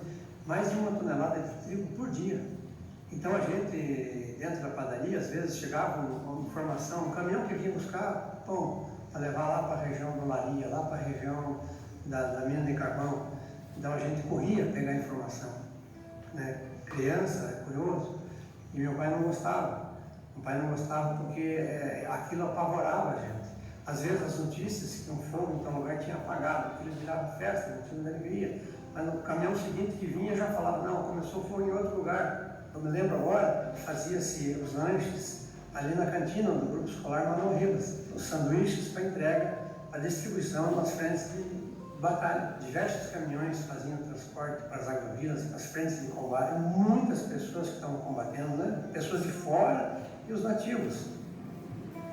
mais de 1 tonelada de trigo por dia. Então, a gente, dentro da padaria, às vezes chegava uma informação, um caminhão que vinha buscar pão, para levar lá para a região do Laria, lá para a região da mina de carvão. Então a gente corria pegar a informação, né? Criança, curioso, e meu pai não gostava. Meu pai não gostava porque aquilo apavorava a gente. Às vezes as notícias que um fogo em tal lugar tinha apagado, aquilo virava festa, motivo de alegria. Mas no caminhão seguinte que vinha já falava, não, começou fogo em outro lugar. Eu me lembro agora que fazia-se os lanches ali na cantina do Grupo Escolar Manuel Ribas, os sanduíches para entrega, a distribuição nas frentes de batalha. Diversos caminhões faziam transporte para as agrovilas, para as frentes de combate, muitas pessoas que estavam combatendo, né? Pessoas de fora e os nativos,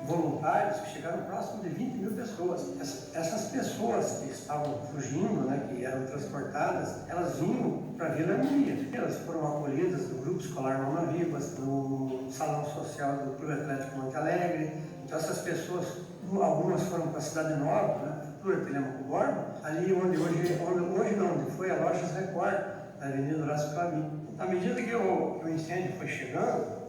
voluntários que chegaram próximo de 20 mil pessoas. Essas pessoas que estavam fugindo, né, que eram transportadas, elas vinham para a Vila Harmonia. Elas foram acolhidas no Grupo Escolar Mama Vivas, no Salão Social do Clube Atlético Monte Alegre. Então essas pessoas, algumas foram para a Cidade Nova, né, Telemaco Borba, ali onde foi a Lojas Record, na Avenida Horácio Clamin. À medida que o incêndio foi chegando,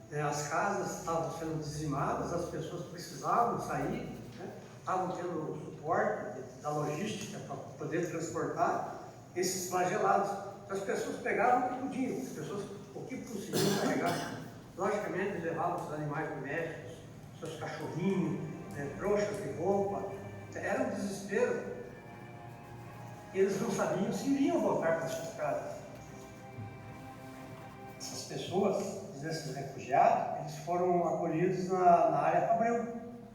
né, as casas estavam sendo dizimadas, as pessoas precisavam sair, né, estavam tendo suporte da logística para poder transportar esses flagelados. Então, as pessoas pegavam o que podiam, as pessoas o que conseguiam carregar. Logicamente, levavam os animais domésticos, seus cachorrinhos, trouxas de roupa. Era um desespero. Eles não sabiam se iriam voltar para suas casas. Essas pessoas, esses refugiados, eles foram acolhidos na área Fabril,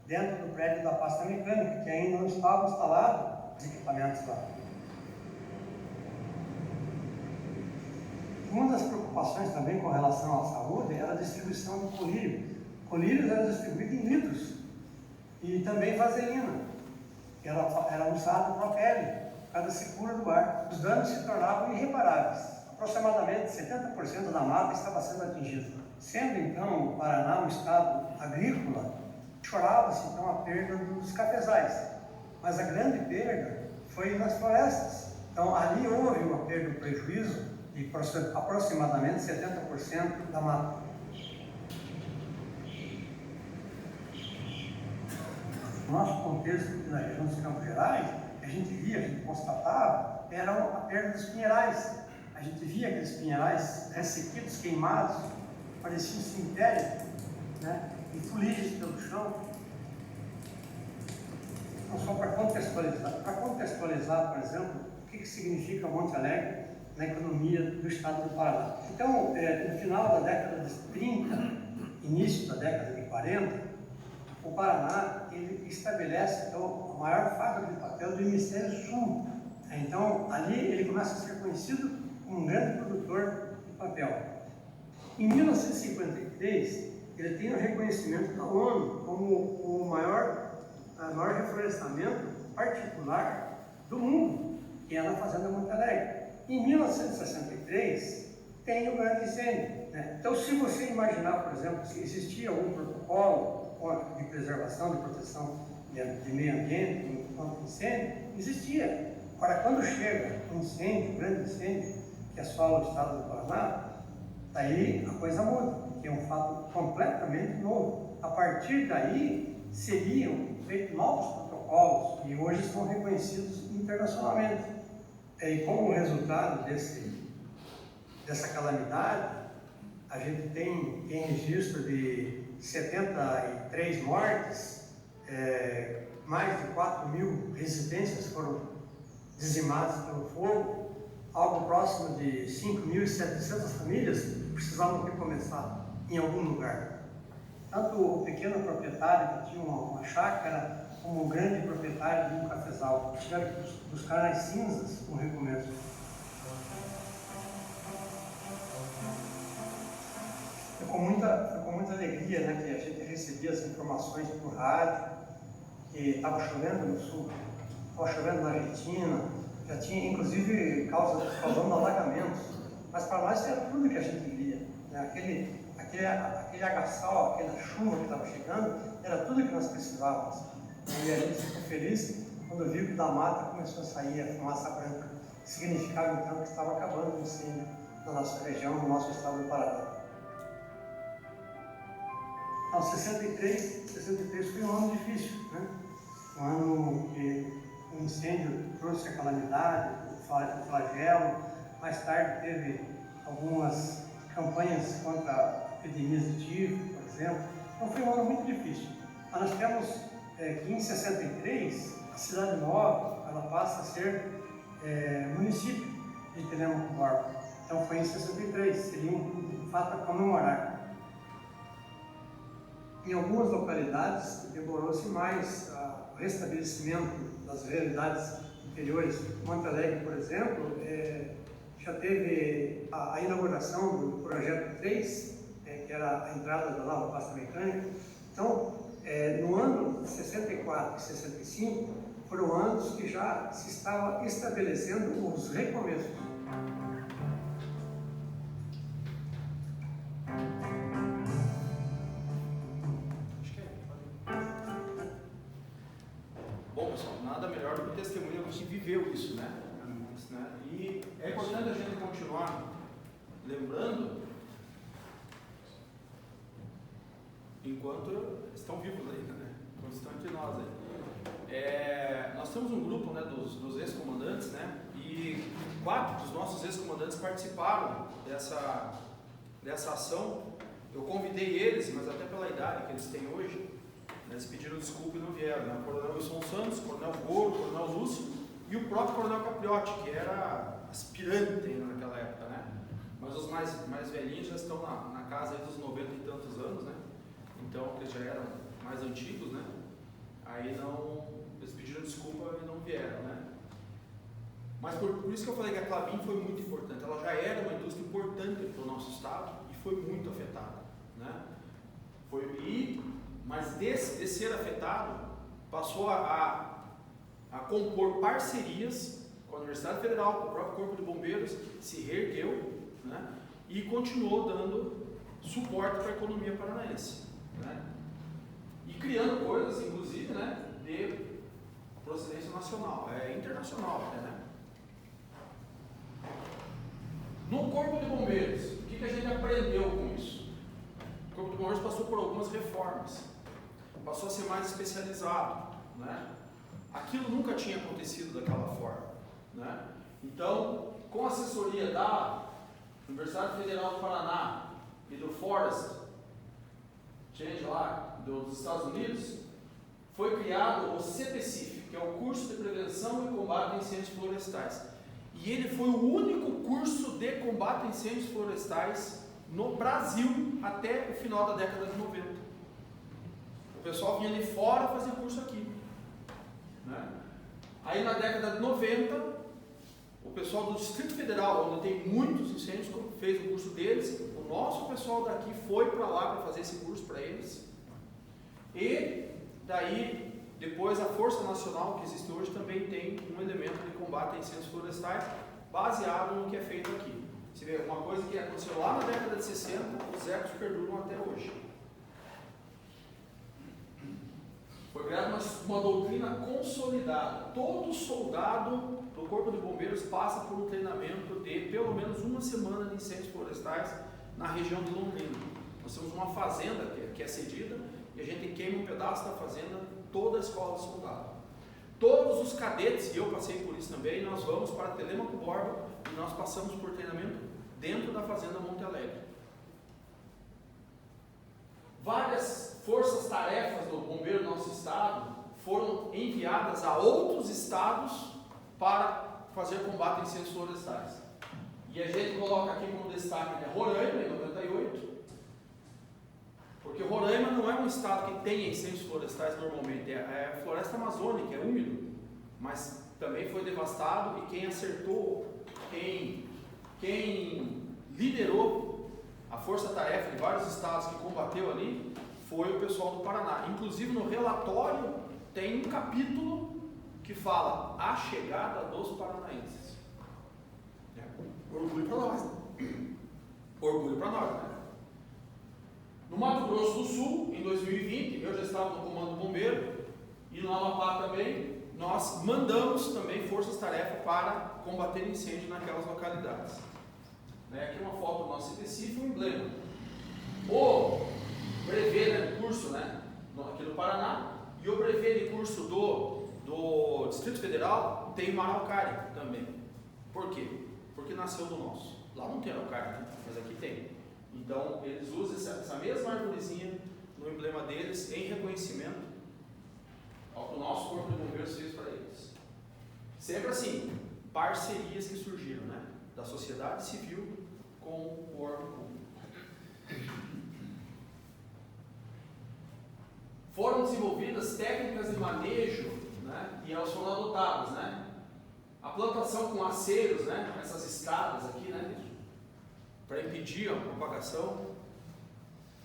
dentro do prédio da pasta mecânica, que ainda não estavam instalados os equipamentos lá. Uma das preocupações também com relação à saúde era a distribuição do colírio. O colírio era distribuído em litros e também vaselina, que era usado para a pele, cada secura do ar. Os danos se tornavam irreparáveis. Aproximadamente 70% da mata estava sendo atingida. Sendo então o Paraná um estado agrícola, chorava-se então a perda dos cafezais, mas a grande perda foi nas florestas. Então ali houve uma perda, um prejuízo de aproximadamente 70% da mata. No nosso contexto aqui na região dos Campos Gerais, a gente constatava, era a perda dos pinheirais. A gente via aqueles pinheirais ressequidos, queimados, parecia um cemitério, né? E fuligens pelo chão. Então, só para contextualizar, por exemplo, o que significa Monte Alegre na economia do estado do Paraná. Então, no final da década de 30, início da década de 40, o Paraná ele estabelece então, a maior fábrica de papel do hemisfério sul. Então, ali ele começa a ser conhecido como um grande produtor de papel. Em 1953, ele tem o reconhecimento da ONU como o maior reflorestamento particular do mundo, que é na Fazenda Monte Alegre. Em 1963, tem o grande incêndio, né? Então, se você imaginar, por exemplo, se existia algum protocolo de preservação, de proteção de meio ambiente, contra incêndio, existia. Agora, quando chega um incêndio, um grande incêndio, que assola o estado do Paraná, daí a coisa muda, que é um fato completamente novo. A partir daí, seriam feitos novos protocolos, e hoje são reconhecidos internacionalmente. E como resultado dessa calamidade, a gente tem registro de 73 mortes, mais de 4.000 residências foram dizimadas pelo fogo, algo próximo de 5.700 famílias precisavam recomeçar em algum lugar. Tanto o pequeno proprietário que tinha uma chácara, como o grande proprietário de um cafezal, tiveram que buscar nas cinzas um recomeço. Foi com muita alegria, né, que a gente recebia as informações por rádio, que estava chovendo no sul, estava chovendo na Argentina, já tinha inclusive causando alagamentos, mas para nós era tudo que a gente via, né? Aquele agaçal, aquela chuva que estava chegando, era tudo que nós precisávamos. E a gente ficou feliz quando viu que da mata começou a sair a fumaça branca. Significava então que estava acabando o incêndio na nossa região, no nosso estado do Paraná. Então, 63 foi um ano difícil, né? Um ano que o incêndio trouxe a calamidade, o flagelo. Mais tarde teve algumas campanhas contra epidemias de tifo, por exemplo. Então foi um ano muito difícil. Mas nós temos que em 63, a Cidade Nova ela passa a ser município de Telêmaco Borba. Então foi em 63, seria um fato a comemorar. Em algumas localidades demorou-se mais o restabelecimento das realidades anteriores. Monte Alegre, por exemplo, já teve a inauguração do projeto 3, que era a entrada da nova pasta mecânica. Então, no ano 64 e 65, foram anos que já se estava estabelecendo os recomeços. Bom, pessoal, nada melhor do que testemunha que viveu isso, né? E é importante a gente continuar enquanto estão vivos ainda, né? Enquanto estão entre nós aí. Nós temos um grupo, né, dos ex-comandantes, né? E 4 dos nossos ex-comandantes participaram dessa ação. Eu convidei eles, mas até pela idade que eles têm hoje, eles pediram desculpa e não vieram, né? O Coronel Wilson Santos, o Coronel Goro, o Coronel Lúcio e o próprio Coronel Capriotti, que era aspirante ainda naquela época, né? Mas os mais velhinhos já estão na casa aí dos 90 e tantos anos, né? Então, eles já eram mais antigos, né? Aí eles pediram desculpa e não vieram, né? Mas por isso que eu falei que a Klabin foi muito importante. Ela já era uma indústria importante para o nosso estado e foi muito afetada, né? Mas desse ser afetado, passou a compor parcerias com a Universidade Federal, com o próprio Corpo de Bombeiros, se reergueu, né? E continuou dando suporte para a economia paranaense, né? E criando coisas, inclusive, né, de procedência nacional, internacional até, né? No Corpo de Bombeiros, o que a gente aprendeu com isso? O Corpo de Bombeiros passou por algumas reformas, passou a ser mais especializado, né? Aquilo nunca tinha acontecido daquela forma, né? Então, com a assessoria da Universidade Federal do Paraná e do Forest Change lá dos Estados Unidos, foi criado o CPCIF, que é o Curso de Prevenção e Combate a Incêndios Florestais. E ele foi o único curso de combate a incêndios florestais no Brasil até o final da década de 90. O pessoal vinha de fora fazer curso aqui, né? Aí na década de 90, o pessoal do Distrito Federal, onde tem muitos incêndios, fez o curso deles. O nosso pessoal daqui foi para lá para fazer esse curso para eles. E daí, depois a Força Nacional, que existe hoje, também tem um elemento de combate a incêndios florestais baseado no que é feito aqui. Você vê, uma coisa que aconteceu lá na década de 60, os ecos perduram até hoje. Foi criada uma doutrina consolidada. Todo soldado do Corpo de Bombeiros passa por um treinamento de pelo menos uma semana de incêndios florestais na região de Londrina. Nós temos uma fazenda que é cedida e a gente queima um pedaço da fazenda, toda a escola de soldado. Todos os cadetes, e eu passei por isso também, nós vamos para Telêmaco Borba e nós passamos por treinamento dentro da fazenda Monte Alegre. Várias forças-tarefas do bombeiro do nosso estado foram enviadas a outros estados para fazer combate a incêndios florestais. E a gente coloca aqui como destaque, né, Roraima, em 98, porque Roraima não é um estado que tenha incêndios florestais normalmente, é floresta amazônica, é úmido, mas também foi devastado, e quem acertou, quem liderou a força-tarefa de vários estados que combateu ali, foi o pessoal do Paraná. Inclusive no relatório tem um capítulo que fala a chegada dos paranaenses. Orgulho para nós, né? Orgulho para nós, né? No Mato Grosso do Sul, em 2020, eu já estava no Comando Bombeiro, e no Amapá também, nós mandamos também forças-tarefa para combater incêndio naquelas localidades. Aqui uma foto do nosso CPCIF, um emblema. O brevet, né, de curso, né, aqui no Paraná, e o brevet de curso do Distrito Federal tem uma araucária também. Por quê? Porque nasceu do nosso. Lá não tem araucária, né? Mas aqui tem. Então, eles usam essa mesma arvorezinha no emblema deles em reconhecimento ao que o nosso Corpo de Bombeiros fez para eles. Sempre assim, parcerias que surgiram, né? Da sociedade civil com o órgão público. Foram desenvolvidas técnicas de manejo, né? E elas foram adotadas, né? A plantação com aceiros, né? Essas escadas aqui, né? Para impedir a propagação,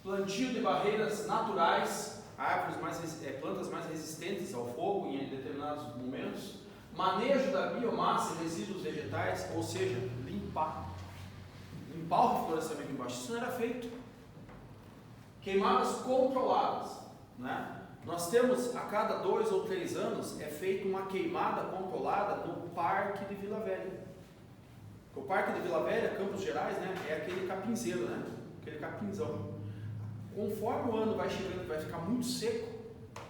plantio de barreiras naturais, plantas mais resistentes ao fogo em determinados momentos, manejo da biomassa e resíduos vegetais, ou seja, limpar o reflorestamento embaixo. Isso não era feito. Queimadas controladas, né? Nós temos, a cada 2 ou 3 anos, é feita uma queimada controlada no Parque de Vila Velha. O Parque de Vila Velha, Campos Gerais, né, é aquele capinzeiro, né, aquele capinzão. Conforme o ano vai chegando, vai ficar muito seco,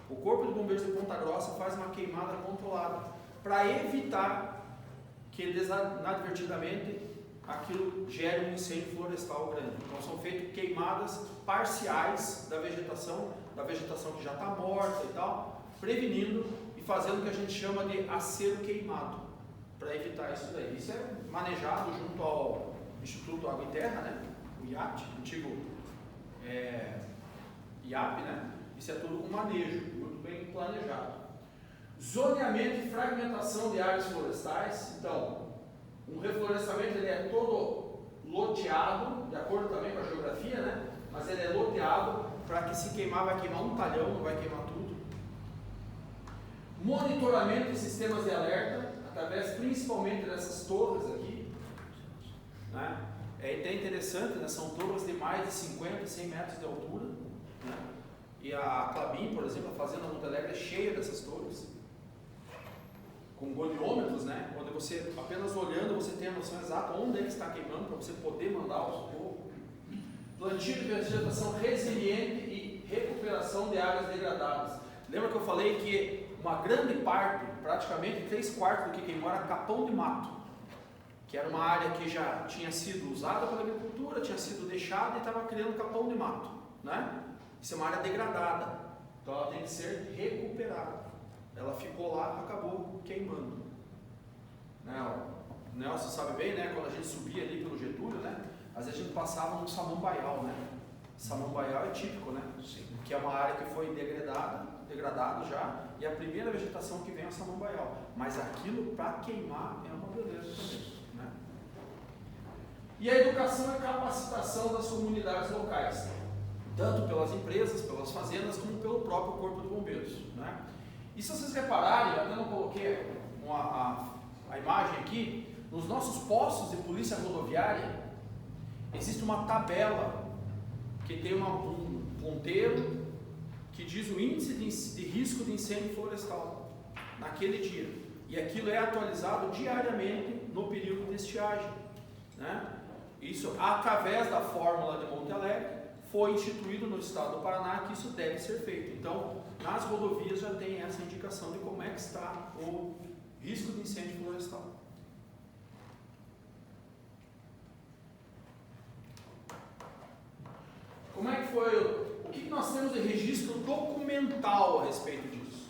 o Corpo de Bombeiros de Ponta Grossa faz uma queimada controlada para evitar que inadvertidamente aquilo gere um incêndio florestal grande. Então são feitas queimadas parciais da vegetação que já está morta e tal, prevenindo e fazendo o que a gente chama de acero queimado, para evitar isso daí. Isso é manejado junto ao Instituto Água e Terra, né? O IAT, antigo IAP, né? Isso é tudo com manejo, muito bem planejado. Zoneamento e fragmentação de áreas florestais. Então, um reflorestamento ele é todo loteado, de acordo também com a geografia, né? Mas ele é loteado para que se queimar, vai queimar um talhão, não vai queimar tudo. Monitoramento de sistemas de alerta, através principalmente dessas torres aqui, né? É até interessante, né? São torres de mais de 50, 100 metros de altura, né? E a Klabin, por exemplo, a fazenda Monte Alegre é cheia dessas torres, com goniômetros, né? Onde você, apenas olhando, você tem a noção exata onde é que está queimando, para você poder mandar o socorro. Plantio de vegetação resiliente e recuperação de áreas degradadas. Lembra que eu falei que uma grande parte, praticamente 3/4 do que queimou era capão de mato, que era uma área que já tinha sido usada pela agricultura, tinha sido deixada e estava criando capão de mato, né? Isso é uma área degradada, então ela tem que ser recuperada. Ela ficou lá, acabou queimando. Né? O Nelson sabe bem, né? Quando a gente subia ali pelo Getúlio, né? Às vezes a gente passava no Samambaial, né? Samambaial é típico, né? Sim. Que é uma área que foi degradado já, e a primeira vegetação que vem é o Samambaial. Mas aquilo para queimar é uma beleza também, né? E a educação e capacitação das comunidades locais, tanto pelas empresas, pelas fazendas, como pelo próprio Corpo de Bombeiros, né? E se vocês repararem, eu até não coloquei a imagem aqui, nos nossos postos de polícia rodoviária, existe uma tabela que tem um ponteiro que diz o índice de risco de incêndio florestal naquele dia. E aquilo é atualizado diariamente no período de estiagem, né? Isso, através da fórmula de Monte Alegre, foi instituído no estado do Paraná que isso deve ser feito. Então, nas rodovias já tem essa indicação de como é que está o risco de incêndio florestal. Como é que foi? O que nós temos de registro documental a respeito disso?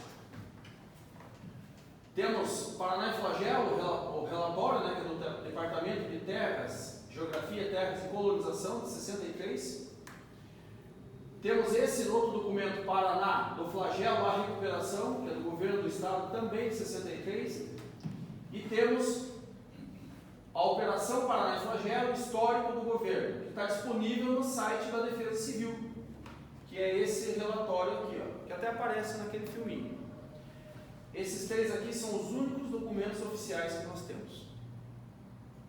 Temos Paraná e Flagelo, o relatório, né, que é do Departamento de Terras, Geografia, Terras e Colonização, de 63. Temos esse outro documento, Paraná, do Flagelo à Recuperação, que é do governo do estado, também de 63. E temos a Operação Paraná e Flagelo, histórico do governo, que está disponível no site da Defesa Civil, que é esse relatório aqui, ó, que até aparece naquele filminho. Esses três aqui são os únicos documentos oficiais que nós temos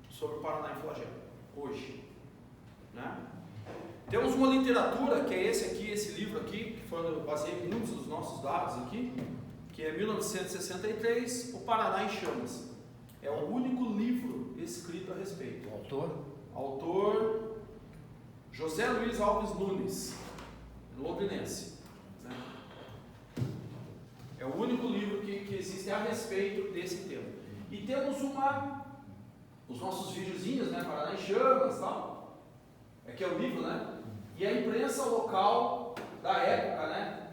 sobre o Paraná e Flagelo, hoje, né? Temos uma literatura, que é esse aqui, esse livro aqui, que foi onde eu baseei muitos dos nossos dados aqui, que é 1963, O Paraná em Chamas. É o único livro escrito a respeito. O autor? Autor José Luiz Alves Nunes, londrinense, né? É o único livro que existe a respeito desse tema. E temos os nossos videozinhos, né? Paraná em Chamas e tal. Aqui é o livro, né? E a imprensa local da época, né?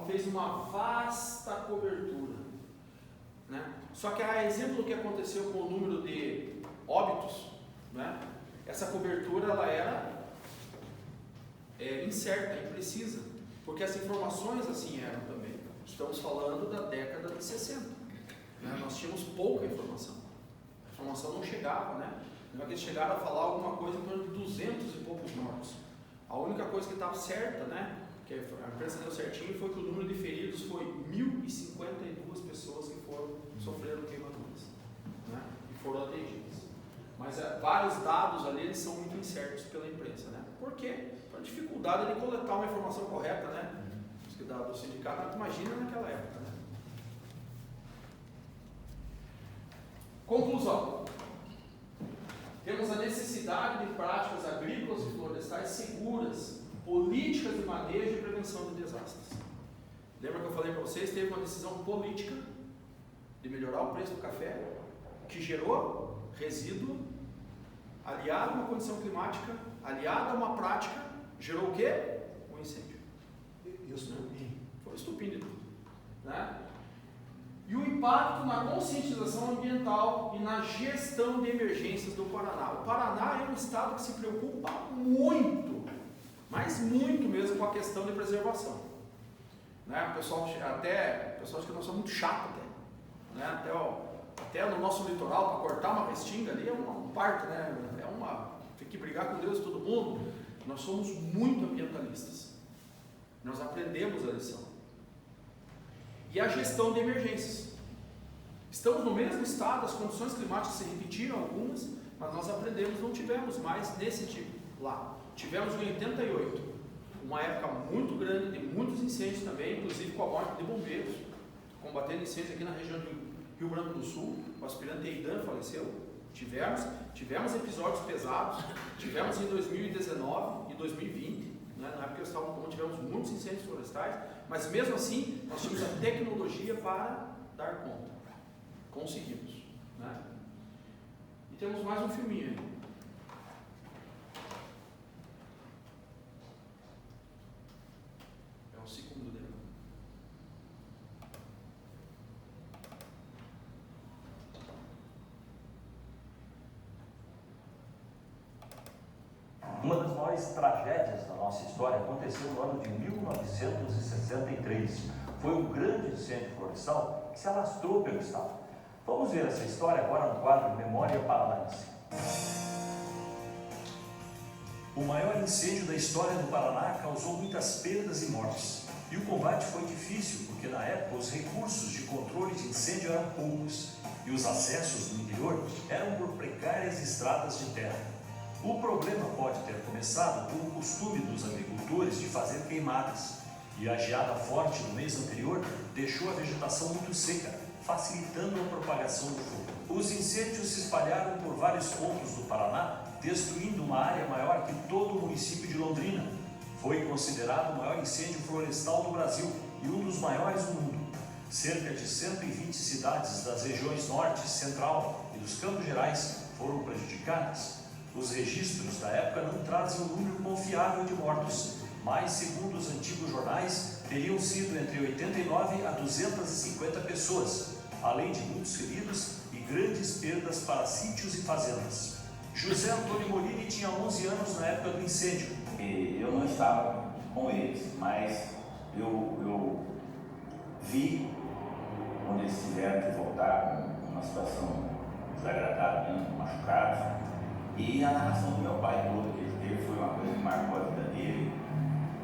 Fez uma vasta cobertura, né? Só que a exemplo do que aconteceu com o número de óbitos, né? Essa cobertura ela era incerta, imprecisa, porque as informações assim eram também. Estamos falando da década de 60, né? Nós tínhamos pouca informação, a informação não chegava, né? Eles chegaram a falar alguma coisa em torno de 200 e poucos mortos. A única coisa que estava certa, né, que a imprensa deu certinho, foi que o número de feridos foi 1.052 pessoas que sofreram queimaduras, né, e foram atendidas. Mas vários dados ali eles são muito incertos pela imprensa, né? Por quê? Por dificuldade de coletar uma informação correta, né? Os que dados do sindicato, imagina naquela época, né? Conclusão. Temos a necessidade de práticas agrícolas e florestais seguras políticas de manejo e prevenção de desastres. Lembra que eu falei para vocês, teve uma decisão política de melhorar o preço do café, que gerou resíduo, aliado a uma condição climática, aliado a uma prática, gerou o quê? Um incêndio. Foi o estupim de tudo. Né? E o impacto na conscientização ambiental e na gestão de emergências do Paraná. O Paraná é um estado que se preocupa muito, mas muito mesmo, com a questão de preservação. Né? O pessoal acha que nós somos muito chatos até. Né? Até no nosso litoral, para cortar uma restinga ali é um parto, né? Tem que brigar com Deus todo mundo. Nós somos muito ambientalistas. Nós aprendemos a lição. E a gestão de emergências. Estamos no mesmo estado, as condições climáticas se repetiram algumas, mas nós aprendemos, não tivemos mais nesse tipo lá. Tivemos em 88, uma época muito grande de muitos incêndios também, inclusive com a morte de bombeiros, combatendo incêndios aqui na região do Rio Branco do Sul. O aspirante Eidan faleceu. Tivemos episódios pesados, tivemos em 2019 e 2020, né? Na época que eu estava no comando, tivemos muitos incêndios florestais, mas mesmo assim nós tínhamos a tecnologia para dar conta. Conseguimos. Né? E temos mais um filminho aí. É o segundo dele. Uma das maiores tragédias da nossa história aconteceu no ano de 1963. Foi um grande incêndio florestal que se alastrou pelo estado. Vamos ver essa história agora no quadro Memória Paranaense. O maior incêndio da história do Paraná causou muitas perdas e mortes. E o combate foi difícil, porque na época os recursos de controle de incêndio eram poucos e os acessos no interior eram por precárias estradas de terra. O problema pode ter começado com o costume dos agricultores de fazer queimadas, e a geada forte do mês anterior deixou a vegetação muito seca, facilitando a propagação do fogo. Os incêndios se espalharam por vários pontos do Paraná, destruindo uma área maior que todo o município de Londrina. Foi considerado o maior incêndio florestal do Brasil e um dos maiores do mundo. Cerca de 120 cidades das regiões Norte, Central e dos Campos Gerais foram prejudicadas. Os registros da época não trazem um número confiável de mortos, mas, segundo os antigos jornais, teriam sido entre 89 a 250 pessoas, além de muitos feridos e grandes perdas para sítios e fazendas. José Antônio Molini tinha 11 anos na época do incêndio. Eu não estava com eles, mas eu vi quando eles tiveram que voltar com uma situação desagradável, machucados. E a narração do meu pai todo que ele teve foi uma coisa que marcou a vida dele.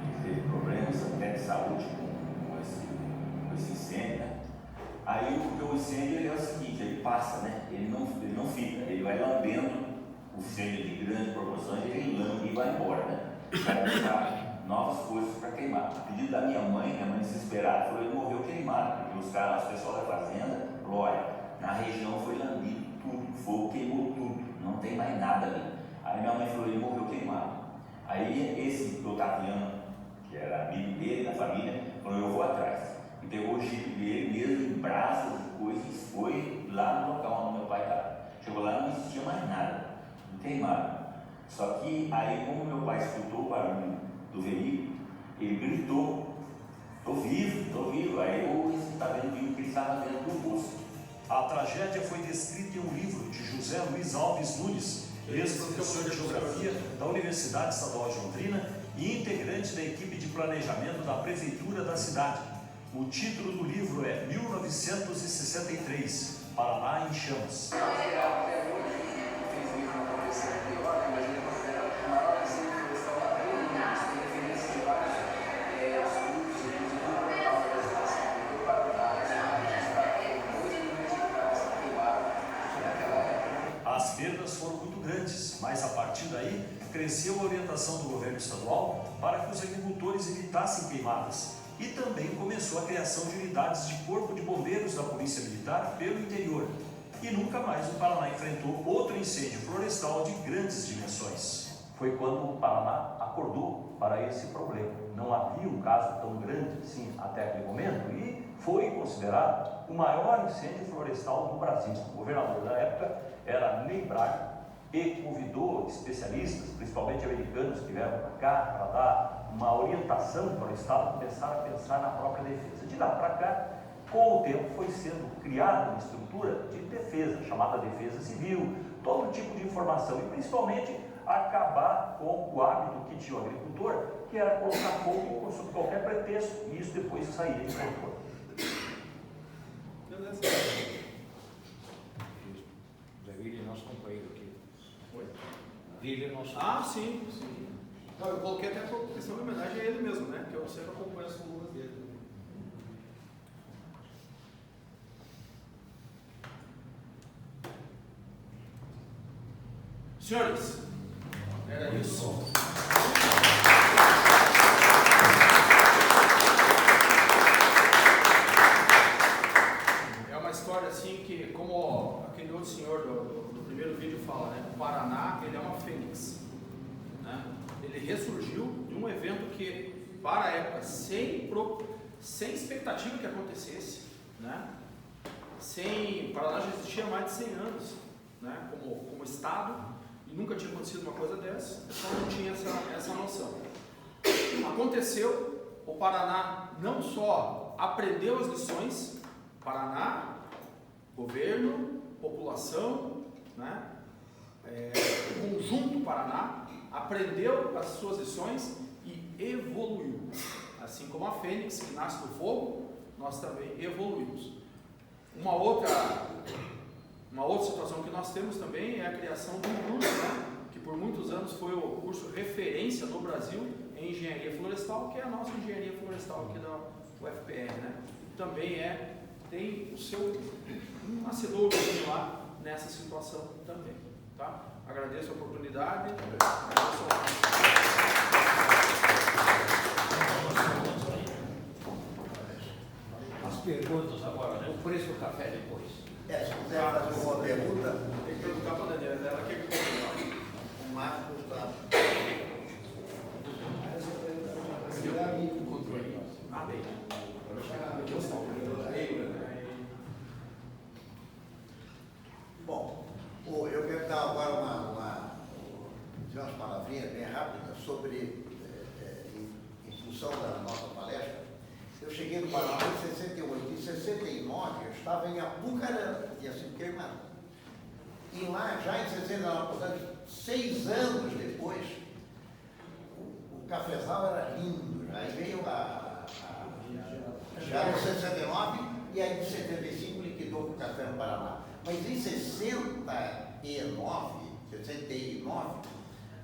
Ele teve problemas até de saúde com esse incêndio. Né? Aí o incêndio ele é o seguinte, ele passa, né? Ele não fica, ele vai lambendo o incêndio de grandes proporções, ele lambe e vai embora, né? Vai buscar novas coisas para queimar. A pedido da minha mãe desesperada, falou, ele morreu queimado, porque os pessoal da fazenda, falou, olha, na região foi lambido tudo, o fogo queimou tudo. Não tem mais nada ali. Aí minha mãe falou, ele morreu queimado. Aí esse Otaviano, que era amigo dele, da família, falou, eu vou atrás. E pegou o jipe dele, mesmo em braços e coisas, e foi lá no local onde meu pai estava. Chegou lá, não existia mais nada, não queimado. Só que aí, como meu pai escutou o barulho do veículo, ele gritou, tô vivo. Aí eu estava vendo que ele estava dentro do poço. A tragédia foi descrita em um livro de José Luiz Alves Nunes, ex-professor de Geografia da Universidade Estadual de Londrina e integrante da equipe de planejamento da Prefeitura da cidade. O título do livro é 1963, Paraná em Chamas. As perdas foram muito grandes, mas a partir daí cresceu a orientação do governo estadual para que os agricultores evitassem queimadas e também começou a criação de unidades de corpo de bombeiros da Polícia Militar pelo interior. E nunca mais o Paraná enfrentou outro incêndio florestal de grandes dimensões. foi quando o Paraná acordou para esse problema. Não havia um caso tão grande assim até aquele momento e foi considerado o maior incêndio florestal do Brasil. O governador da época era Ney Braga e convidou especialistas, principalmente americanos, que vieram para cá para dar uma orientação para o Estado começar a pensar na própria defesa. De lá para cá, com o tempo foi sendo criada uma estrutura de defesa, chamada defesa civil, todo tipo de informação e principalmente acabar com o hábito que tinha o agricultor, que era colocar fogo sob qualquer pretexto, e isso depois saía de controle. Zé William, nosso companheiro aqui. Oi. William, nosso Sim. Não, eu coloquei até por questão de homenagem a ele mesmo, né? Que eu sempre acompanho as colunas dele. Senhores, era isso. É uma história assim que, como aquele outro senhor do primeiro vídeo fala, né? O Paraná, ele é uma fênix, né? Ele ressurgiu de um evento que, para a época, sem expectativa que acontecesse, né? O Paraná já existia há mais de 100 anos, né? Como estado, e nunca tinha acontecido uma coisa dessa, o pessoal não tinha essa noção. Aconteceu, o Paraná não só aprendeu as lições, Paraná, governo, população, né? O conjunto Paraná aprendeu as suas lições e evoluiu. Assim como a fênix que nasce do fogo, nós também evoluímos. Uma outra situação que nós temos também é a criação de um curso, né, que por muitos anos foi o curso referência no Brasil em engenharia florestal, que é a nossa engenharia florestal aqui da UFPR, né? Também tem o seu nascedouro lá nessa situação também, tá? Agradeço a oportunidade. As perguntas agora, né? O preço do café depois. Se quiser fazer uma pergunta, Tem que perguntar para a Daniela, ela quer que perguntar. o Marcos está. Bom, eu quero dar agora dizer umas palavrinhas bem rápidas sobre, em função da nossa palestra. Eu cheguei no Paraná em 68, em 69 eu estava em Apucarana, tinha sido queimado. E lá, já em 69, portanto, 6 anos depois, o cafezal era lindo. Aí veio já em 69 e aí em 75 liquidou o café no Paraná. Mas em 69,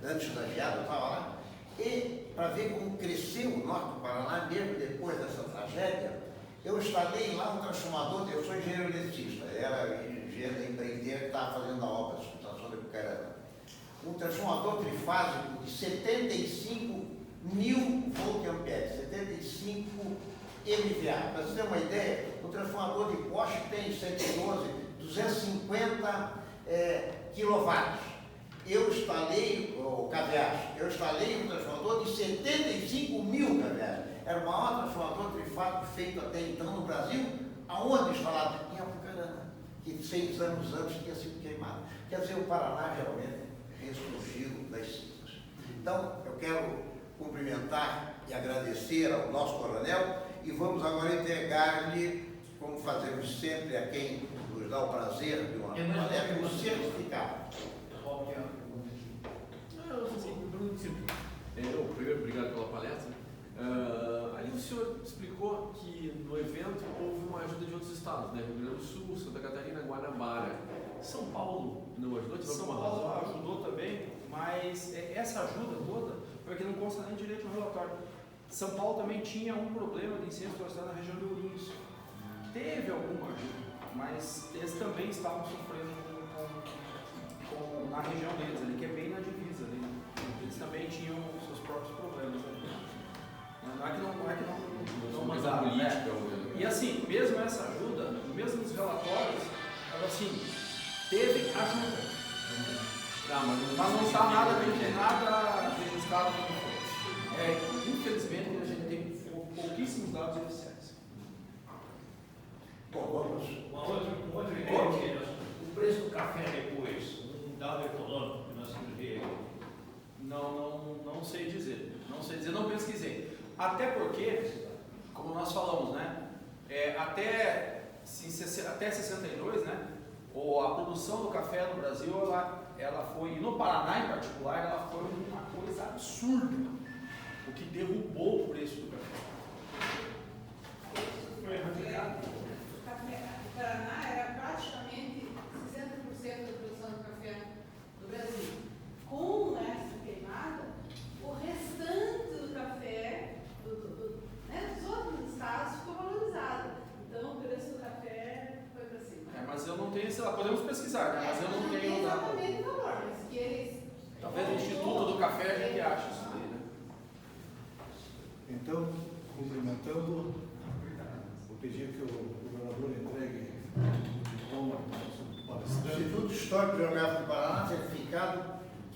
antes da geada, eu estava lá, e para ver como cresceu o norte do Paraná, mesmo depois dessa tragédia, eu instalei lá um transformador, eu sou engenheiro eletricista, era engenheiro empreiteiro que estava fazendo a obra de subestação de Apucarana. Um transformador trifásico de 75 mil voltamperes, 75 MVA. Para você ter uma ideia, o transformador de Bosch tem 112, 250 quilowatts. Eu instalei o kVA, eu instalei um transformador de 75 mil kVA. Era o maior transformador trifásico feito até então no Brasil. Aonde instalado? Em Apucarana, que 6 anos antes tinha sido queimado. Quer dizer, o Paraná realmente ressurgiu das cinzas. Então, eu quero cumprimentar e agradecer ao nosso coronel e vamos agora entregar-lhe, como fazemos sempre a quem nos dá o prazer de uma palestra, um certificado. Primeiro, obrigado pela palestra. Ali o senhor explicou que no evento houve uma ajuda de outros estados, né? Rio Grande do Sul, Santa Catarina, Guanabara. São Paulo não ajudou? São Paulo ajudou também, mas essa ajuda toda foi que não consta nem direito no relatório. São Paulo também tinha um problema de incêndio florestal na região de Ourinhos. Teve alguma ajuda, mas eles também estavam sofrendo na região deles, ali, que é bem na divisa. Ali, né? Eles também tinham seus próprios problemas. Ali. Não é que não mandaram, né? E assim, mesmo essa ajuda, mesmo nos relatórios, assim, teve ajuda. Mas não está nada registrado como foi. Infelizmente, a gente tem pouquíssimos dados oficiais. Bom, vamos. Um outro item, o preço do café depois, um dado econômico que nós temos ver aqui. Não sei dizer. Não sei dizer, não pesquisei. Até porque, como nós falamos, né? Até 62, né? A produção do café no Brasil, ela foi, e no Paraná em particular, ela foi uma coisa absurda, o que derrubou o preço do café. Foi erradicado. O Paraná era praticamente 60% da produção do café do Brasil. Com essa queimada, o restante do café dos outros estados ficou valorizado. Então, o preço do café foi para cima. Mas eu não tenho, sei lá, podemos pesquisar, né? Mas eu não tenho exatamente o valor, mas que eles... Talvez o Instituto do Café a gente ache isso aí, né? Então, cumprimentando, vou pedir que o governador entregue o diploma do nosso palestrante. Instituto Histórico Geográfico do Paraná,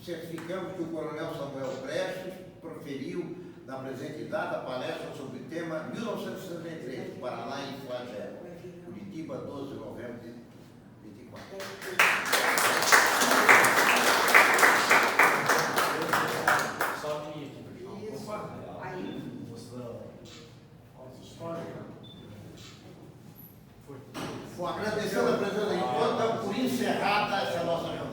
certificamos que o coronel Samuel Prestes proferiu na presente data a palestra sobre o tema 1963, Paraná em Flagelo, Curitiba, 12 de novembro de 24. Só que Bom, agradecendo a presença de todos, por encerrada essa nossa reunião.